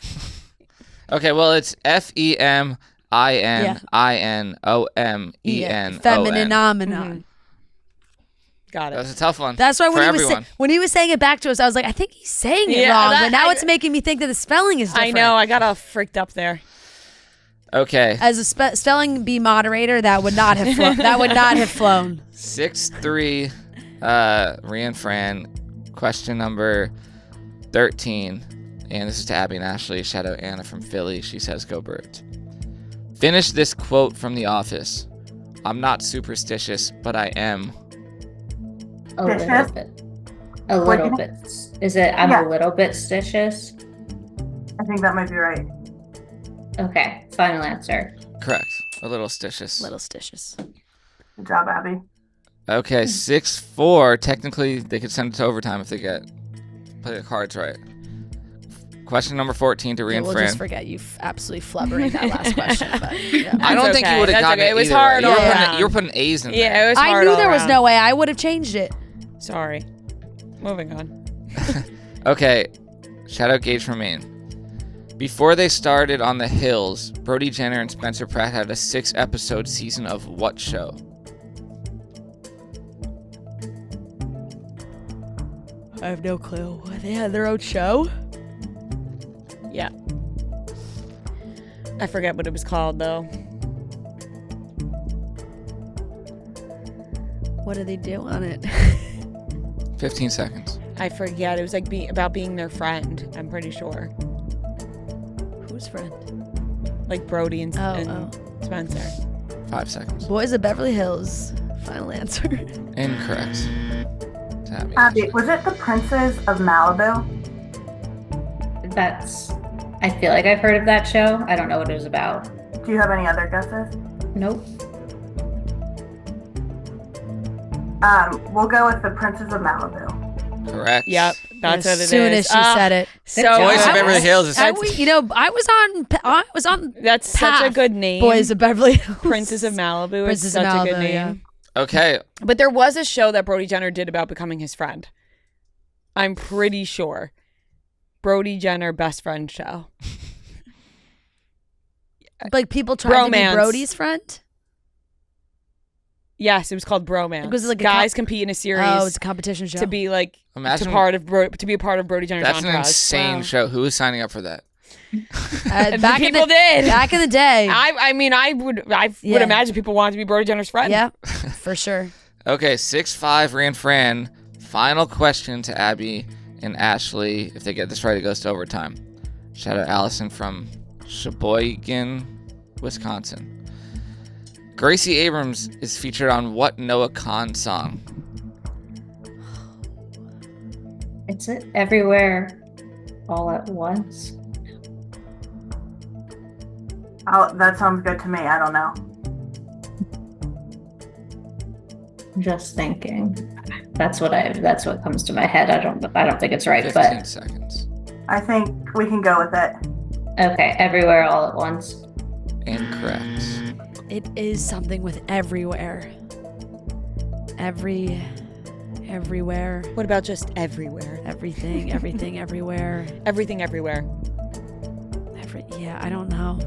Okay, well, it's F-E-M-I-N-I-N-O-M-E-N-O-N. Femininomenon. Got That it. was a tough one. That's why for everyone. when he was saying it back to us, I was like, I think he's saying it Yeah, wrong. that- But now it's making me think that the spelling is different. I know. I got all freaked up there. Okay. As a spelling bee moderator, that would not have flown. 6-3, Ria and Fran. Question number 13. And this is to Abby and Ashley. Shout out Anna from Philly. She says, go Birds. Finish this quote from The Office. I'm not superstitious, but I am. A little bit. A little bit. Is it I'm a little bit stitious? I think that might be right. Okay, final answer. Correct. A little stitious. Little stitious. Good job, Abby. Okay, 6-4. Technically, they could send it to overtime if they play the cards right. Question number 14 to Ria and We'll Fran. just forget you absolutely flubbering that last question. But, yeah. I don't think you would have That's gotten okay. it. It was either hard way. all You around. were putting A's in there. Yeah, it was I hard knew all there was around. no way. I would have changed it. Sorry. Moving on. Okay, shout out Gage from Maine. Before they started on the Hills, Brody Jenner and Spencer Pratt had a 6-episode season of what show? I have no clue. They had their own show? Yeah. I forget what it was called, though. What did they do on it? 15 seconds. I forget. It was like about being their friend, I'm pretty sure. Whose friend? Like Brody and Spencer. 5 seconds. Boys of Beverly Hills. Final answer. Incorrect. Abby, was it the Princes of Malibu? I feel like I've heard of that show. I don't know what it was about. Do you have any other guesses? Nope. We'll go with the Princes of Malibu. Correct. Yep, that's what it is. As soon as she said it. So Boys of Beverly Hills is I was on. That's such a good name. Boys of Beverly Hills. Princess of Malibu. Princess is such of a good Malibu, name. yeah. Okay. But there was a show that Brody Jenner did about becoming his friend. I'm pretty sure. Brody Jenner best friend show. Like people trying to be Bromance. Brody's friend? Yes, it was called Bromance. Was it like a guys compete in a series. Oh, it's a competition show. to be like Imagine- to be a part of Brody Jenner's That's an entourage. insane Wow. show. Who is signing up for that? Back people in the, did. Back in the day. I mean, I would Yeah. imagine people wanted to be Brody Jenner's friend. Yeah, for sure. Okay, 6-5, Ria and Fran. Final question to Abby and Ashley. If they get this right, it goes to overtime. Shout out Allison from Sheboygan, Wisconsin. Gracie Abrams is featured on what Noah Khan song? It's everywhere all at once. Oh, that sounds good to me. I don't know. I'm just thinking. That's what comes to my head. I don't think it's right, 15 but seconds. I think we can go with it. okay, everywhere all at once. Incorrect. It is something with everywhere. Everywhere. What about just everywhere? Everything, everywhere. Everything everywhere. Yeah, I don't know.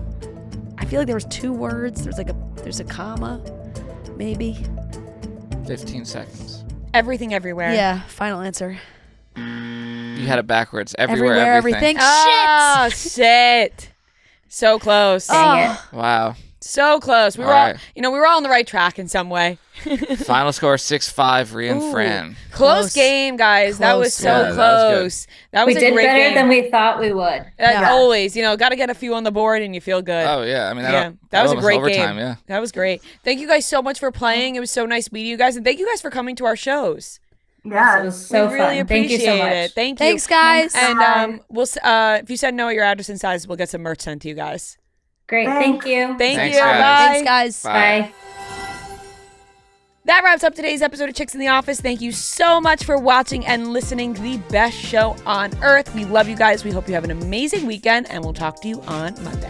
I feel like there was 2 words. There's a comma, maybe. 15 seconds. Everything everywhere. Yeah, final answer. You had it backwards. Everywhere, everything. Oh, shit. So close. Dang it. Wow. So close. We were all, we were all on the right track in some way. Final score 6-5, Ria and Fran. Close game, guys. That was so Yeah, close. That was we a did great better game. than we thought we would. Always, got to get a few on the board and you feel good. Oh, yeah. I mean, that was a great overtime, game. Yeah. That was great. Thank you guys so much for playing. It was so nice meeting you guys. And thank you guys for coming to our shows. Yeah. It was so we really fun. appreciate Thank you so much. it. Thank you. Thanks, guys. And we'll if you send Noah your address and size, we'll get some merch sent to you guys. Great. Thank you. Thank Thanks, you. guys. Bye. Thanks, guys. Bye. That wraps up today's episode of Chicks in the Office. Thank you so much for watching and listening to the best show on earth. We love you guys. We hope you have an amazing weekend, and we'll talk to you on Monday.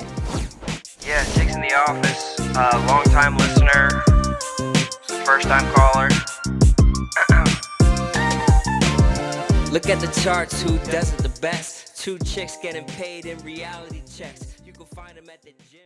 Yeah, Chicks in the Office. Long-time listener, first-time caller. Look at the charts, who does it the best? 2 chicks getting paid in reality checks. You can find them at the gym.